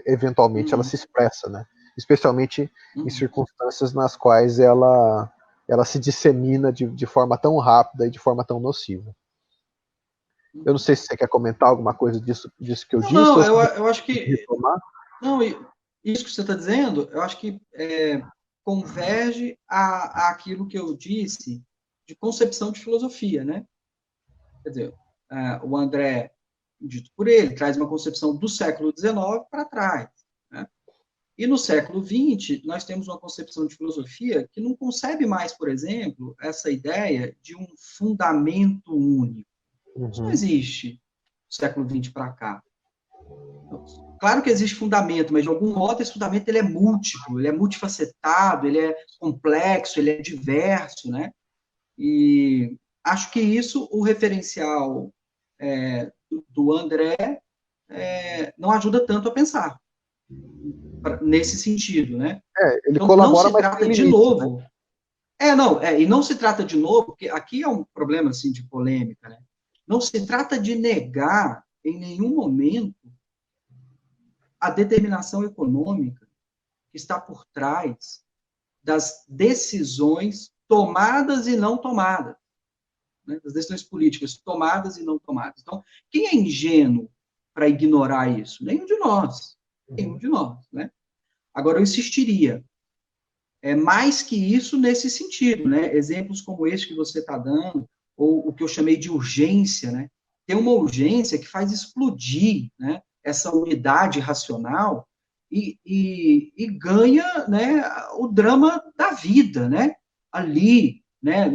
eventualmente ela se expressa, né? Especialmente em circunstâncias nas quais ela se dissemina de forma tão rápida e de forma tão nociva. Eu não sei se você quer comentar alguma coisa disso que eu disse. Não, eu acho que... Não, isso que você está dizendo, eu acho que converge àquilo que eu disse de concepção de filosofia, né? Quer dizer, o André, dito por ele, traz uma concepção do século XIX para trás, né? E no século XX, nós temos uma concepção de filosofia que não concebe mais, por exemplo, essa ideia de um fundamento único. Isso não existe do século XX para cá. Claro que existe fundamento, mas de algum modo esse fundamento ele é múltiplo, ele é multifacetado, ele é complexo, ele é diverso, né? E acho que isso, o referencial do André não ajuda tanto a pensar nesse sentido, né? Ele então, colabora, não se trata de novo. Né? E não se trata de novo, porque aqui é um problema assim de polêmica, né? Não se trata de negar em nenhum momento a determinação econômica que está por trás das decisões tomadas e não tomadas, né? Das decisões políticas tomadas e não tomadas. Então, quem é ingênuo para ignorar isso? Nenhum de nós. Nenhum de nós, né? Agora, eu insistiria, mais que isso nesse sentido, né? Exemplos como esse que você está dando, ou o que eu chamei de urgência, né? Tem uma urgência que faz explodir, né, essa unidade racional e ganha, né, o drama da vida, né? Ali, né,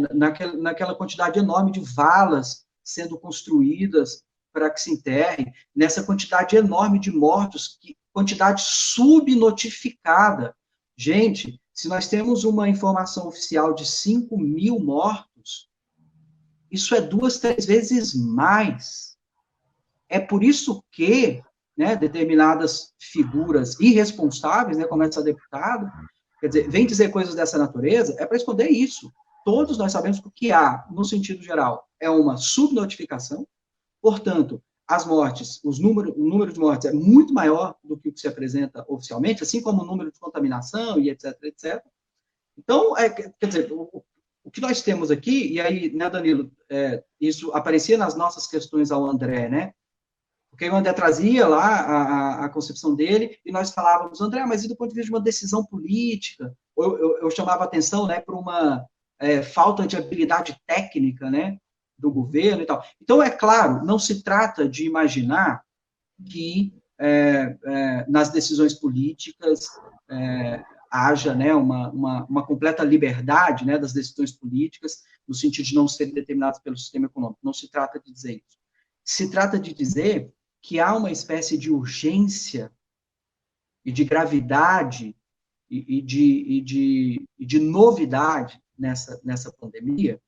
naquela quantidade enorme de valas sendo construídas para que se enterre, nessa quantidade enorme de mortos, quantidade subnotificada. Gente, se nós temos uma informação oficial de 5.000 mortos, isso é 2, 3 vezes mais. É por isso que, né, determinadas figuras irresponsáveis, né, como essa deputada, quer dizer, vem dizer coisas dessa natureza, para esconder isso. Todos nós sabemos que o que há, no sentido geral, é uma subnotificação, portanto, as mortes, o número de mortes é muito maior do que o que se apresenta oficialmente, assim como o número de contaminação e etc, etc. Então, quer dizer, o que nós temos aqui, e aí, né, Danilo, isso aparecia nas nossas questões ao André, né? Porque o André trazia lá a concepção dele, e nós falávamos, André, mas e do ponto de vista de uma decisão política? Eu chamava atenção, né, para uma falta de habilidade técnica, né, do governo e tal. Então, é claro, não se trata de imaginar que nas decisões políticas haja, né, uma completa liberdade, né, das decisões políticas, no sentido de não serem determinadas pelo sistema econômico. Não se trata de dizer isso. Se trata de dizer que há uma espécie de urgência e de gravidade e de novidade nessa pandemia,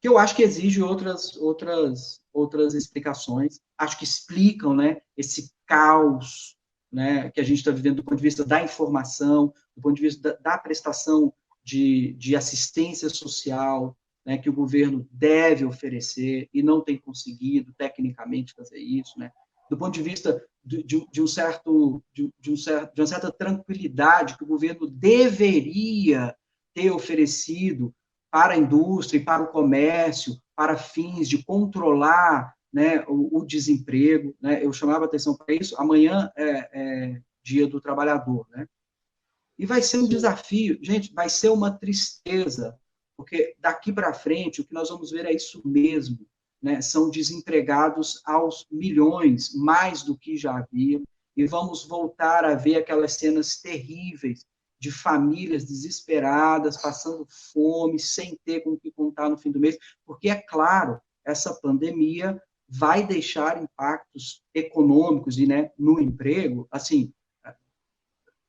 que eu acho que exige outras explicações, acho que explicam, né, esse caos, né, que a gente está vivendo do ponto de vista da informação, do ponto de vista da prestação de assistência social, né, que o governo deve oferecer e não tem conseguido tecnicamente fazer isso, né, do ponto de vista de uma certa tranquilidade que o governo deveria ter oferecido para a indústria e para o comércio, para fins de controlar, né, o desemprego, né, eu chamava atenção para isso. Amanhã é Dia do Trabalhador, né? E vai ser um desafio, gente, vai ser uma tristeza, porque daqui para frente o que nós vamos ver é isso mesmo, né? São desempregados aos milhões, mais do que já havia, e vamos voltar a ver aquelas cenas terríveis de famílias desesperadas, passando fome, sem ter com o que contar no fim do mês, porque, é claro, essa pandemia vai deixar impactos econômicos e, né, no emprego, assim,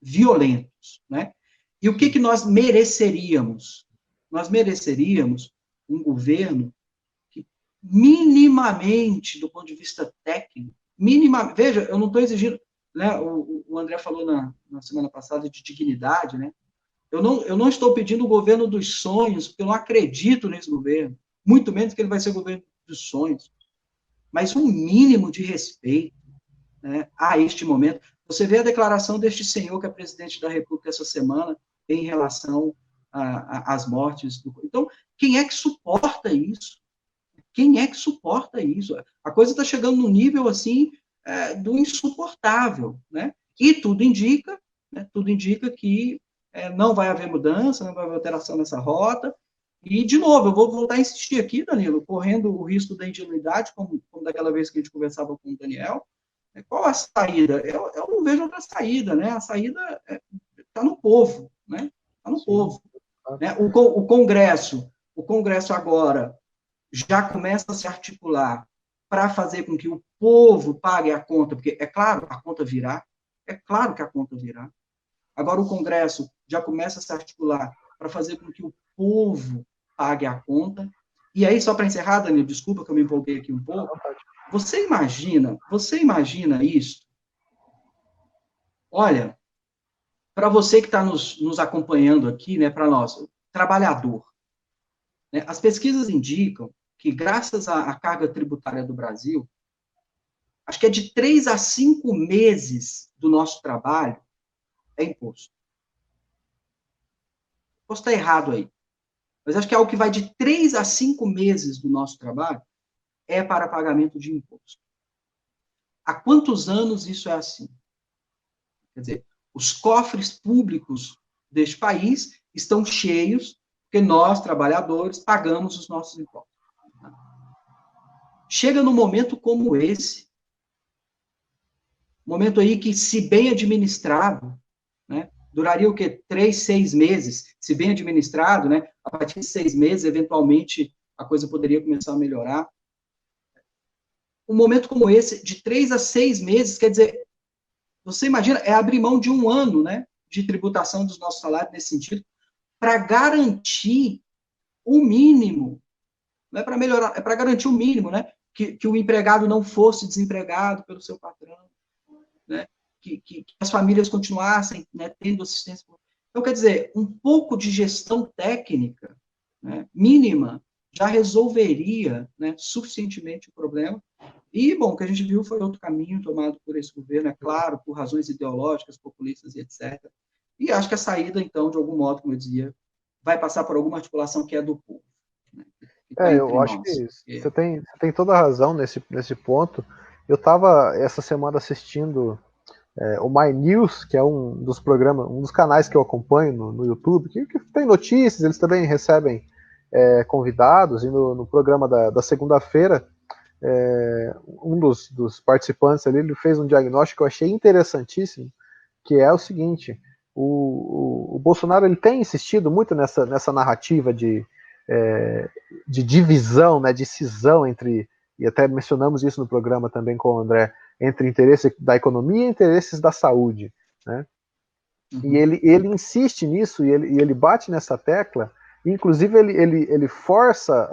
violentos, né? E o que nós mereceríamos? Nós mereceríamos um governo que, minimamente, do ponto de vista técnico, veja, eu não estou exigindo, né? O André falou na semana passada de dignidade, né? Eu não estou pedindo o governo dos sonhos, porque eu não acredito nesse governo, muito menos que ele vai ser o governo dos sonhos, mas um mínimo de respeito, né, a este momento. Você vê a declaração deste senhor, que é presidente da República essa semana, em relação às mortes. Então, quem é que suporta isso? Quem é que suporta isso? A coisa está chegando no nível, assim, do insuportável, né? E tudo indica, né, que não vai haver mudança, não vai haver alteração nessa rota. E, de novo, eu vou voltar a insistir aqui, Danilo, correndo o risco da ingenuidade, como daquela vez que a gente conversava com o Daniel. Qual a saída? Eu não vejo outra saída, né? A saída está no povo, né? Está no povo. Né? O Congresso agora já começa a se articular para fazer com que o povo pague a conta, porque, é claro, a conta virá, é claro que a conta virá. Agora o Congresso já começa a se articular para fazer com que o povo pague a conta. E aí, só para encerrar, Danilo, desculpa que eu me empolguei aqui um pouco, você imagina isso? Olha, para você que está nos acompanhando aqui, né, para nós, trabalhador, né, as pesquisas indicam que, graças à carga tributária do Brasil, acho que é de 3 a 5 meses do nosso trabalho é imposto. Posso estar errado aí, mas acho que é algo que vai de 3 a 5 meses do nosso trabalho é para pagamento de imposto. Há quantos anos isso é assim? Quer dizer, os cofres públicos deste país estão cheios porque nós, trabalhadores, pagamos os nossos impostos. Chega num momento como esse, momento aí que, se bem administrado, né, duraria o quê? 3, 6 meses, se bem administrado, né, a partir de 6 meses, eventualmente, a coisa poderia começar a melhorar. Um momento como esse, de 3 a 6 meses, quer dizer, você imagina, é abrir mão de um ano, né, de tributação dos nossos salários nesse sentido, para garantir o mínimo, não é para melhorar, é para garantir o mínimo, né, que o empregado não fosse desempregado pelo seu patrão, né, que as famílias continuassem, né, tendo assistência. Então, quer dizer, um pouco de gestão técnica, né, mínima, já resolveria, né, suficientemente o problema. E, bom, o que a gente viu foi outro caminho tomado por esse governo, é claro, por razões ideológicas, populistas e etc. E acho que a saída, então, de algum modo, como eu dizia, vai passar por alguma articulação que é do povo. Né, eu acho que você tem toda a razão nesse ponto. Eu estava essa semana assistindo o My News, que é um dos programas, um dos canais que eu acompanho no YouTube, que tem notícias, eles também recebem convidados, e no programa da segunda-feira, um dos participantes ali, ele fez um diagnóstico que eu achei interessantíssimo, que é o seguinte: o Bolsonaro ele tem insistido muito nessa narrativa de divisão, né, de cisão entre, e até mencionamos isso no programa também com o André, entre interesse da economia e interesses da saúde, né? Uhum. E ele insiste nisso, e ele bate nessa tecla, e inclusive ele força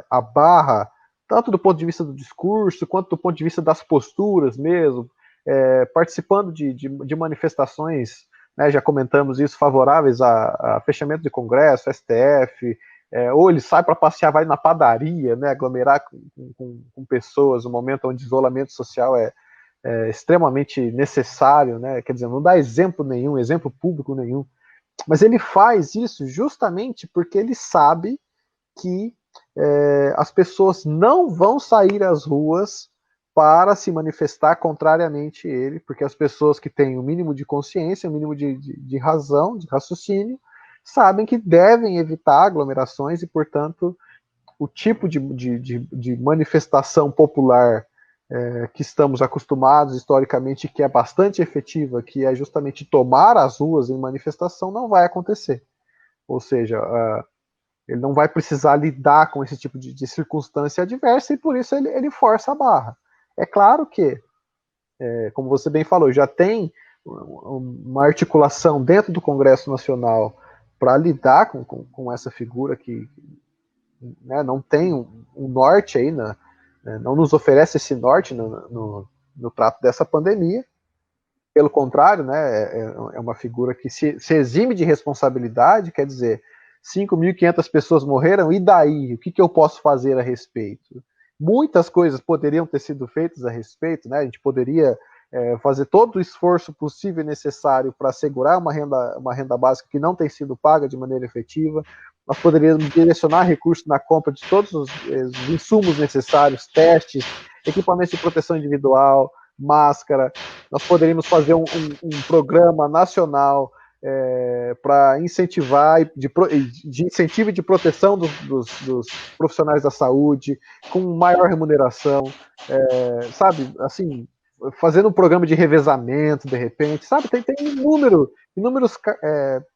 a barra, tanto do ponto de vista do discurso, quanto do ponto de vista das posturas mesmo, participando de manifestações, né, já comentamos isso, favoráveis a fechamento de Congresso, STF, ou ele sai para passear, vai na padaria, né, aglomerar com pessoas, no momento onde o isolamento social é extremamente necessário, né, quer dizer, não dá exemplo público nenhum, mas ele faz isso justamente porque ele sabe que as pessoas não vão sair às ruas para se manifestar contrariamente a ele, porque as pessoas que têm o mínimo de consciência, o mínimo de razão, de raciocínio, sabem que devem evitar aglomerações e, portanto, o tipo de manifestação popular que estamos acostumados historicamente, que é bastante efetiva, que é justamente tomar as ruas em manifestação, não vai acontecer. Ou seja, ele não vai precisar lidar com esse tipo de circunstância adversa e por isso ele força a barra. É claro que, como você bem falou, já tem uma articulação dentro do Congresso Nacional para lidar com essa figura que, né, não tem um norte aí, não nos oferece esse norte no trato dessa pandemia. Pelo contrário, né, é uma figura que se exime de responsabilidade, quer dizer, 5.500 pessoas morreram, e daí? O que eu posso fazer a respeito? Muitas coisas poderiam ter sido feitas a respeito, né? A gente poderia fazer todo o esforço possível e necessário para assegurar uma renda básica que não tem sido paga de maneira efetiva. Nós poderíamos direcionar recursos na compra de todos os insumos necessários, testes, equipamentos de proteção individual, máscara. Nós poderíamos fazer um programa nacional para incentivar, de incentivo e de proteção dos profissionais da saúde, com maior remuneração, sabe, assim, fazendo um programa de revezamento, de repente, sabe, tem inúmeros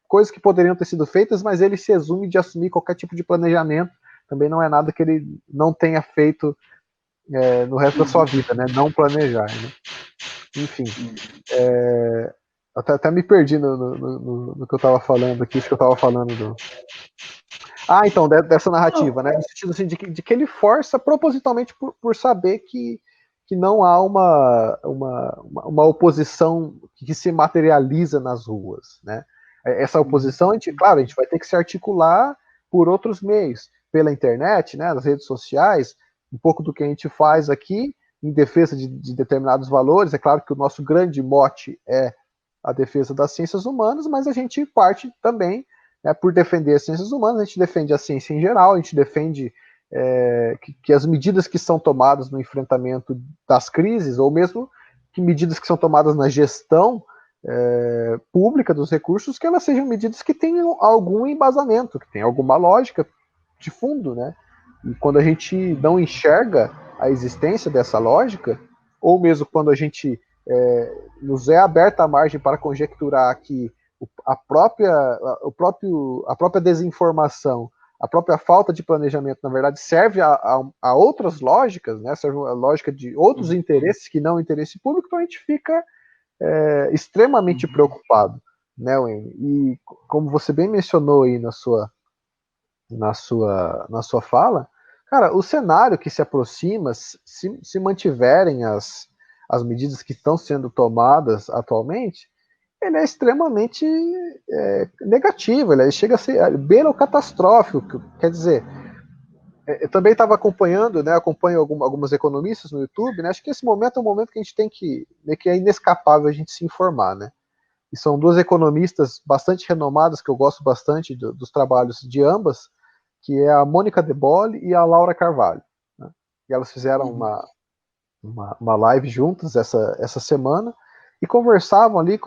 coisas que poderiam ter sido feitas, mas ele se exume de assumir qualquer tipo de planejamento, também não é nada que ele não tenha feito no resto da sua vida, né, não planejar, né? Enfim, até me perdi no que eu estava falando aqui, acho que eu estava falando do... então, dessa narrativa, né? No sentido assim, de que ele força propositalmente por saber que não há uma oposição que se materializa nas ruas, né? Essa oposição, claro, a gente vai ter que se articular por outros meios, pela internet, né, nas redes sociais, um pouco do que a gente faz aqui, em defesa de determinados valores. É claro que o nosso grande mote é a defesa das ciências humanas, mas a gente parte também, né, por defender as ciências humanas, a gente defende a ciência em geral, a gente defende que as medidas que são tomadas no enfrentamento das crises, ou mesmo que medidas que são tomadas na gestão pública dos recursos, que elas sejam medidas que tenham algum embasamento, que tenham alguma lógica de fundo, né? E quando a gente não enxerga a existência dessa lógica, ou mesmo quando a gente nos é aberta a margem para conjecturar que a própria desinformação, a própria falta de planejamento, na verdade, serve a outras lógicas, né? Serve a lógica de outros interesses que não o interesse público, então a gente fica extremamente preocupado, né, Wayne? E como você bem mencionou aí na sua fala, cara, o cenário que se aproxima, se mantiverem as medidas que estão sendo tomadas atualmente, ele é extremamente negativo, ele chega a ser beira o catastrófico, quer dizer, eu também estava acompanhando, né, acompanho algumas economistas no YouTube, né, acho que esse momento é um momento que a gente tem que é inescapável a gente se informar, né, e são duas economistas bastante renomadas, que eu gosto bastante dos trabalhos de ambas, que é a Mônica De Bolle e a Laura Carvalho, né, e elas fizeram uma live juntas essa semana, e conversavam ali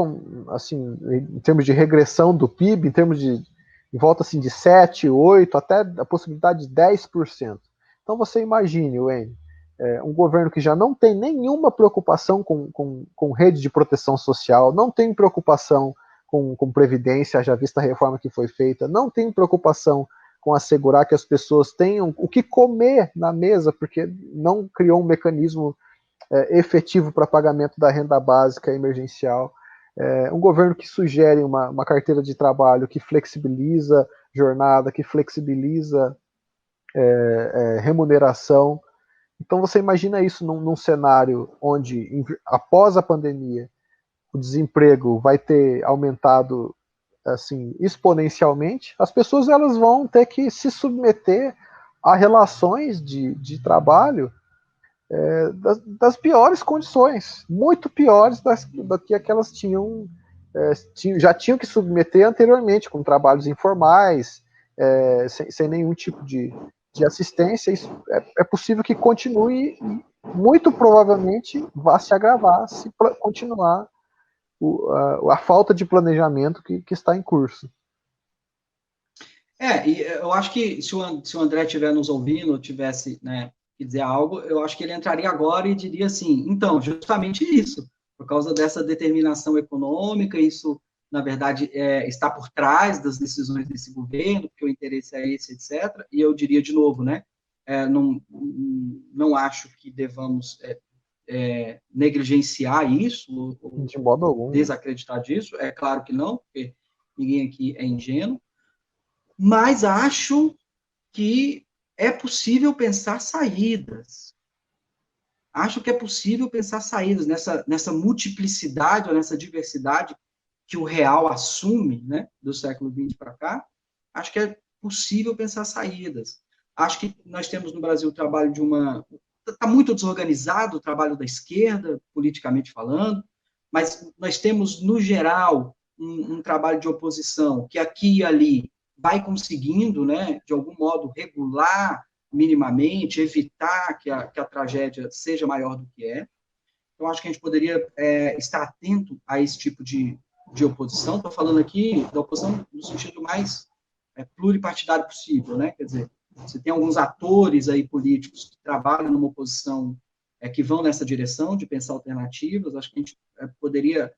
assim, em termos de regressão do PIB, em termos de volta assim, de 7, 8, até a possibilidade de 10%. Então você imagine, Wayne, um governo que já não tem nenhuma preocupação com rede de proteção social, não tem preocupação com previdência, já vista a reforma que foi feita, não tem preocupação com assegurar que as pessoas tenham o que comer na mesa, porque não criou um mecanismo efetivo para pagamento da renda básica emergencial. Um governo que sugere uma carteira de trabalho que flexibiliza jornada, que flexibiliza remuneração. Então você imagina isso num cenário onde, após a pandemia, o desemprego vai ter aumentado assim, exponencialmente, as pessoas elas vão ter que se submeter a relações de trabalho das piores condições, muito piores do que aquelas já tinham que submeter anteriormente, com trabalhos informais, sem nenhum tipo de de assistência, é possível que continue e muito provavelmente vá se agravar se continuar a falta de planejamento que está em curso. E eu acho que se o André estiver nos ouvindo, ou tivesse, né, que dizer algo, eu acho que ele entraria agora e diria assim, então, justamente isso, por causa dessa determinação econômica, isso, na verdade, está por trás das decisões desse governo, porque o interesse é esse, etc. E eu diria de novo, né, não acho que devamos negligenciar isso, ou de modo algum, desacreditar disso, é claro que não, porque ninguém aqui é ingênuo, mas acho que é possível pensar saídas. Acho que é possível pensar saídas nessa multiplicidade ou nessa diversidade que o real assume, né, do século XX para cá. Acho que é possível pensar saídas. Acho que nós temos no Brasil o trabalho de uma... Está muito desorganizado o trabalho da esquerda, politicamente falando, mas nós temos, no geral, um trabalho de oposição que aqui e ali vai conseguindo, né, de algum modo, regular minimamente, evitar que a tragédia seja maior do que é. Então, acho que a gente poderia estar atento a esse tipo de oposição. Estou falando aqui da oposição no sentido mais pluripartidário possível, né? Quer dizer, você tem alguns atores aí políticos que trabalham numa oposição que vão nessa direção de pensar alternativas. Acho que a gente poderia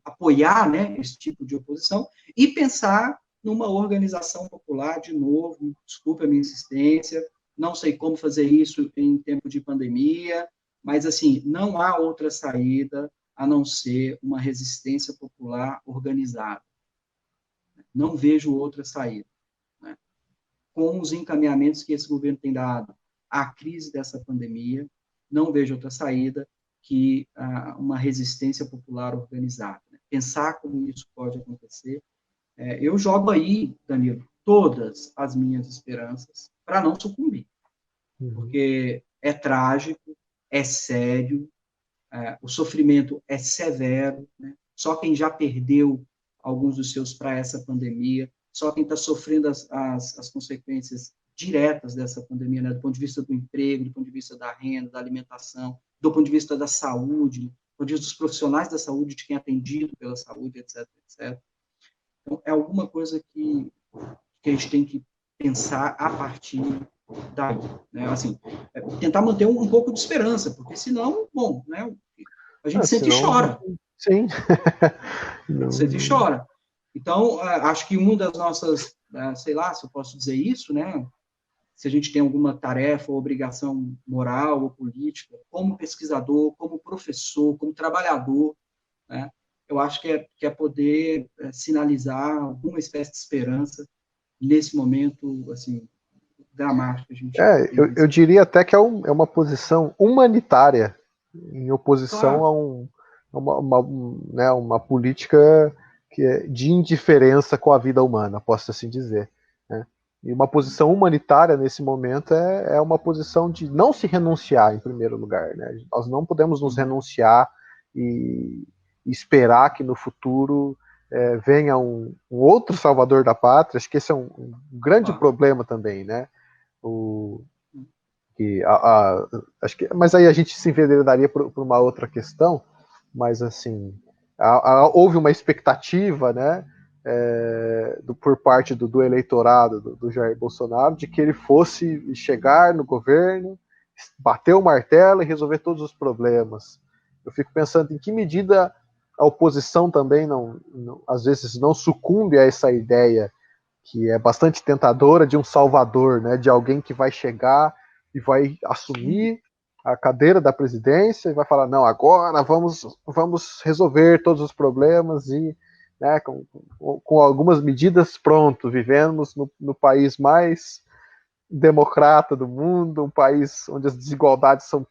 apoiar, né, esse tipo de oposição e pensar numa organização popular, de novo, desculpe a minha insistência, não sei como fazer isso em tempo de pandemia, mas, assim, não há outra saída a não ser uma resistência popular organizada. Não vejo outra saída, né? Com os encaminhamentos que esse governo tem dado à crise dessa pandemia, não vejo outra saída que uma resistência popular organizada, né? Pensar como isso pode acontecer. Eu jogo aí, Danilo, todas as minhas esperanças para não sucumbir, porque é trágico, é sério, o sofrimento é severo, né? Só quem já perdeu alguns dos seus para essa pandemia, só quem está sofrendo as consequências diretas dessa pandemia, né? Do ponto de vista do emprego, do ponto de vista da renda, da alimentação, do ponto de vista da saúde, do ponto de vista dos profissionais da saúde, de quem é atendido pela saúde, etc, etc. Então, é alguma coisa que a gente tem que pensar a partir daí, né? Assim, tentar manter um pouco de esperança, porque senão, bom, né, a gente sempre chora. Sim. Sempre chora. Então, acho que uma das nossas, sei lá, se eu posso dizer isso, né, se a gente tem alguma tarefa ou obrigação moral ou política, como pesquisador, como professor, como trabalhador, né, eu acho que é poder sinalizar alguma espécie de esperança nesse momento, assim, dramático que a gente tem. Eu diria até que é uma posição humanitária em oposição a uma política que é de indiferença com a vida humana, posso assim dizer, né? E uma posição humanitária nesse momento é uma posição de não se renunciar em primeiro lugar, né? Nós não podemos nos renunciar e esperar que no futuro venha um outro salvador da pátria. Acho que esse é um grande problema também, né? Acho que, mas aí a gente se enveredaria por uma outra questão, mas assim, houve uma expectativa, né, por parte do eleitorado do Jair Bolsonaro de que ele fosse chegar no governo, bater o martelo e resolver todos os problemas. Eu fico pensando em que medida a oposição também às vezes não sucumbe a essa ideia que é bastante tentadora de um salvador, né, de alguém que vai chegar e vai assumir a cadeira da presidência e vai falar, não, agora vamos resolver todos os problemas e, né, com algumas medidas, pronto, vivemos no país mais democrata do mundo, um país onde as desigualdades são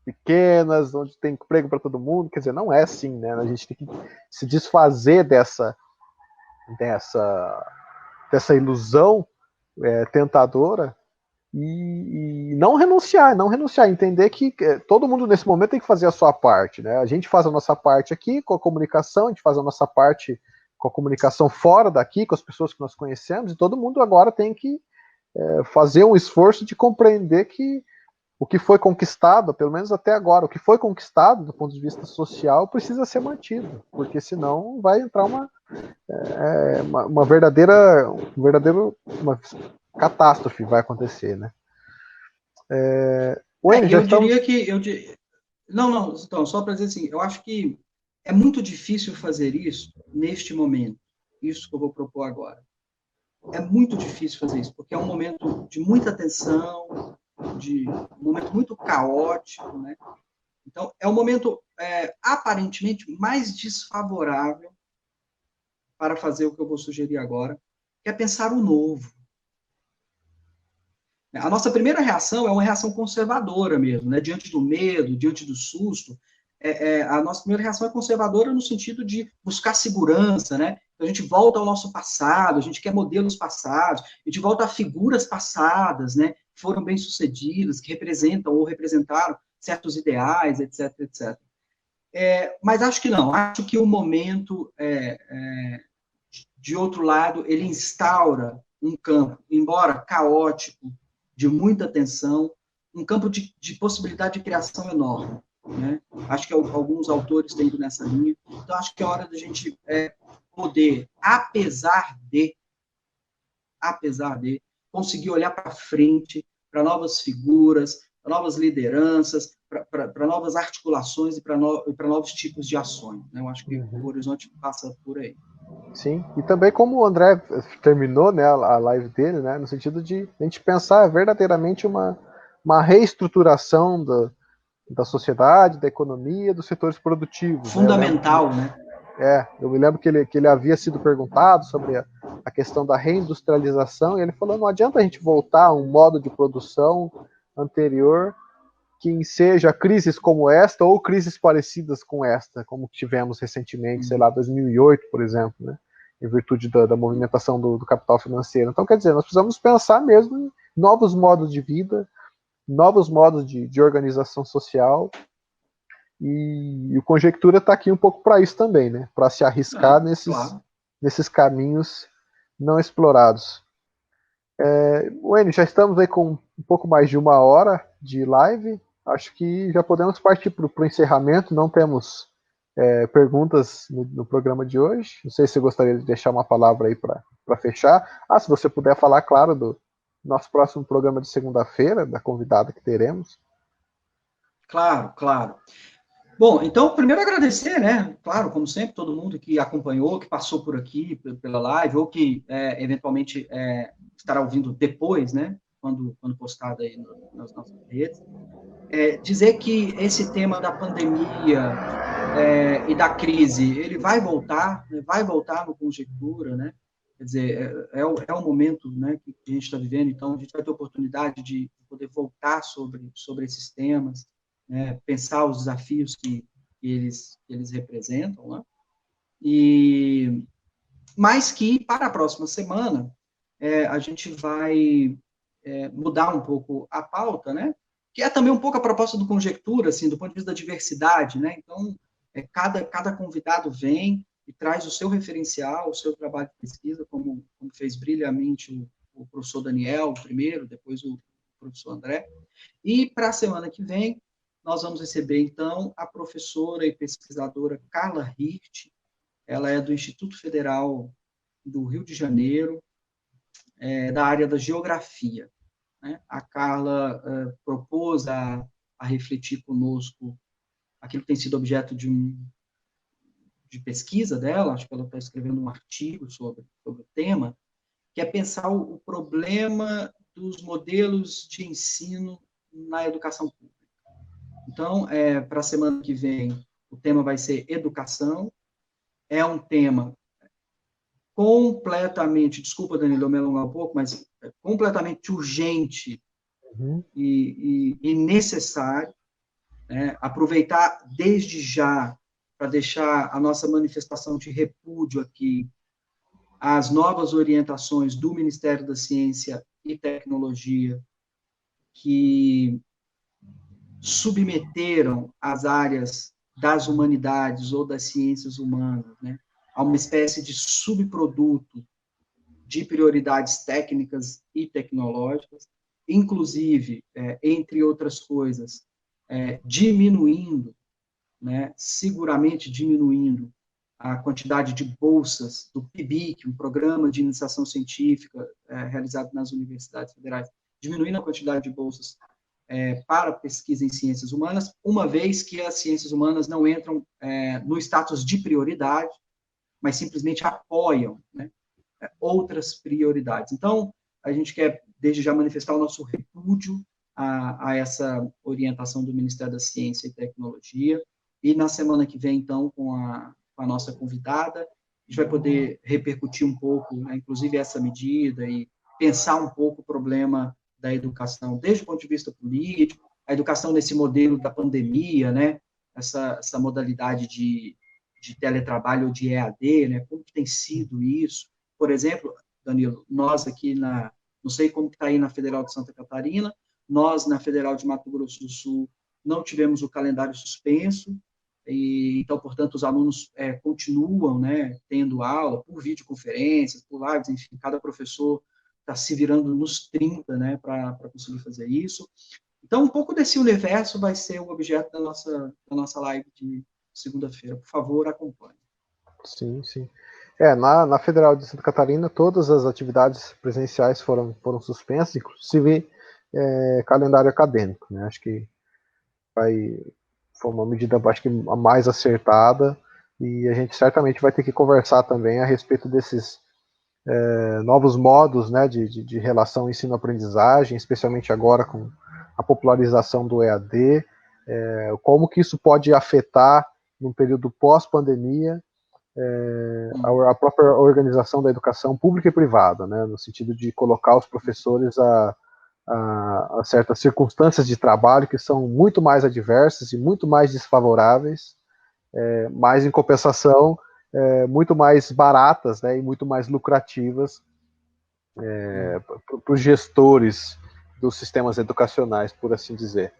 pequenas, onde tem emprego para todo mundo. Quer dizer, não é assim, né? A gente tem que se desfazer dessa ilusão tentadora e não renunciar, entender que todo mundo nesse momento tem que fazer a sua parte, né? A gente faz a nossa parte aqui com a comunicação, a gente faz a nossa parte com a comunicação fora daqui, com as pessoas que nós conhecemos, e todo mundo agora tem que fazer um esforço de compreender que o que foi conquistado, pelo menos até agora, o que foi conquistado do ponto de vista social precisa ser mantido, porque senão vai entrar uma verdadeira uma catástrofe vai acontecer, né? Wayne, já Eu estamos... diria que... Não, então, só para dizer assim, eu acho que é muito difícil fazer isso neste momento, isso que eu vou propor agora. É muito difícil fazer isso, porque é um momento de muita tensão, um momento muito caótico, né? Então, é um momento aparentemente mais desfavorável para fazer o que eu vou sugerir agora, que é pensar o novo. A nossa primeira reação é uma reação conservadora mesmo, né? Diante do medo, diante do susto. A nossa primeira reação é conservadora no sentido de buscar segurança, né? A gente volta ao nosso passado, a gente quer modelos passados, a gente volta a figuras passadas, né? Que foram bem-sucedidas, que representam ou representaram certos ideais, etc, etc. Mas acho que não. Acho que o momento, de outro lado, ele instaura um campo, embora caótico, de muita tensão, um campo de possibilidade de criação enorme. Né? Acho que alguns autores têm ido nessa linha. Então, acho que é hora da gente poder, apesar de, conseguir olhar para frente, para novas figuras, para novas lideranças, para novas articulações e para novos tipos de ações. Né? Eu acho que o horizonte passa por aí. Sim, e também como o André terminou, né, a live dele, né, no sentido de a gente pensar verdadeiramente uma reestruturação da sociedade, da economia, dos setores produtivos. Né? Fundamental, né? Eu me lembro que ele havia sido perguntado sobre a questão da reindustrialização, e ele falou, não adianta a gente voltar a um modo de produção anterior que seja crises como esta ou crises parecidas com esta, como tivemos recentemente, sei lá, 2008, por exemplo, né? Em virtude da movimentação do capital financeiro. Então, quer dizer, nós precisamos pensar mesmo em novos modos de vida, novos modos de organização social, e o Conjectura está aqui um pouco para isso também, né? Para se arriscar nesses caminhos não explorados. Wayne, já estamos aí com um pouco mais de 1 hora de live. Acho que já podemos partir para o encerramento. Não temos perguntas no programa de hoje. Não sei se você gostaria de deixar uma palavra aí para fechar. Se você puder falar, claro, do nosso próximo programa de segunda-feira, da convidada que teremos. Claro, claro. Bom, então, primeiro agradecer, né? Claro, como sempre, todo mundo que acompanhou, que passou por aqui pela live, ou que eventualmente estará ouvindo depois, né? Quando postado aí nas nossas redes. Dizer que esse tema da pandemia e da crise, ele vai voltar, né? Vai voltar no Conjectura, né? Quer dizer, é o momento, né, que a gente está vivendo, então a gente vai ter oportunidade de poder voltar sobre esses temas, né, pensar os desafios que eles representam, né? Mas que, para a próxima semana, a gente vai mudar um pouco a pauta, né? Que é também um pouco a proposta do Conjectura, assim, do ponto de vista da diversidade, né? Então, cada convidado vem e traz o seu referencial, o seu trabalho de pesquisa, como fez brilhantemente o professor Daniel, primeiro, depois o professor André. E para a semana que vem, nós vamos receber, então, a professora e pesquisadora Carla Hirt. Ela é do Instituto Federal do Rio de Janeiro, da área da geografia. Né? A Carla propôs a refletir conosco aquilo que tem sido objeto de pesquisa dela, acho que ela está escrevendo um artigo sobre o tema, que é pensar o problema dos modelos de ensino na educação pública. Então, para a semana que vem, o tema vai ser educação. É um tema completamente, desculpa, Danilo, eu me alongar um pouco, mas completamente urgente e necessário. Né? Aproveitar desde já para deixar a nossa manifestação de repúdio aqui às novas orientações do Ministério da Ciência e Tecnologia, que submeteram as áreas das humanidades ou das ciências humanas, né, a uma espécie de subproduto de prioridades técnicas e tecnológicas, inclusive, entre outras coisas, diminuindo, né, seguramente diminuindo a quantidade de bolsas do PIBIC, um programa de iniciação científica realizado nas universidades federais, diminuindo a quantidade de bolsas para pesquisa em ciências humanas, uma vez que as ciências humanas não entram no status de prioridade, mas simplesmente apoiam, né, outras prioridades. Então, a gente quer, desde já, manifestar o nosso repúdio a essa orientação do Ministério da Ciência e Tecnologia, e na semana que vem, então, com a nossa convidada, a gente vai poder repercutir um pouco, né, inclusive essa medida, e pensar um pouco o problema da educação, desde o ponto de vista político, a educação nesse modelo da pandemia, né, essa modalidade de teletrabalho ou de EAD, né, como que tem sido isso. Por exemplo, Danilo, nós aqui não sei como está aí na Federal de Santa Catarina, nós na Federal de Mato Grosso do Sul não tivemos o calendário suspenso, e então, portanto, os alunos continuam, né, tendo aula por videoconferências, por lives, enfim, cada professor está se virando nos 30, né, para conseguir fazer isso. Então, um pouco desse universo vai ser o objeto da nossa live de segunda-feira. Por favor, acompanhe. Sim, sim. Na Federal de Santa Catarina, todas as atividades presenciais foram suspensas, inclusive calendário acadêmico, né? Acho que foi uma medida, acho que a mais acertada, e a gente certamente vai ter que conversar também a respeito desses novos modos, né, de relação ensino-aprendizagem, especialmente agora com a popularização do EAD, como que isso pode afetar, num período pós-pandemia, a própria organização da educação pública e privada, né, no sentido de colocar os professores a certas circunstâncias de trabalho que são muito mais adversas e muito mais desfavoráveis, mas em compensação muito mais baratas, né, e muito mais lucrativas para os gestores dos sistemas educacionais, por assim dizer.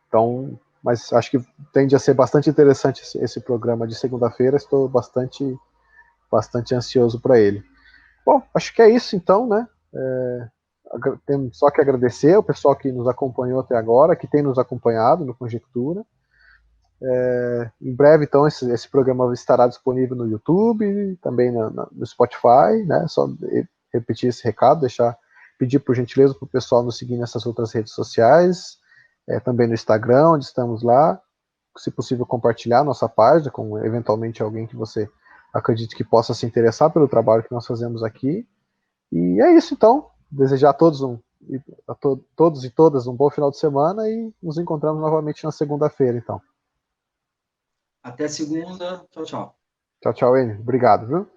Então, mas acho que tende a ser bastante interessante esse programa de segunda-feira, estou bastante ansioso para ele. Bom, acho que é isso então, né? Temos só que agradecer ao pessoal que nos acompanhou até agora, que tem nos acompanhado no Conjectura. Em breve, então, esse programa estará disponível no YouTube, também no Spotify, né? Só repetir esse recado, pedir por gentileza para o pessoal nos seguir nessas outras redes sociais, também no Instagram, onde estamos lá. Se possível, compartilhar nossa página com, eventualmente, alguém que você acredite que possa se interessar pelo trabalho que nós fazemos aqui. E é isso, então. Desejar a todos todos e todas um bom final de semana e nos encontramos novamente na segunda-feira, então. Até segunda. Tchau, tchau. Tchau, tchau, Enio. Obrigado, viu?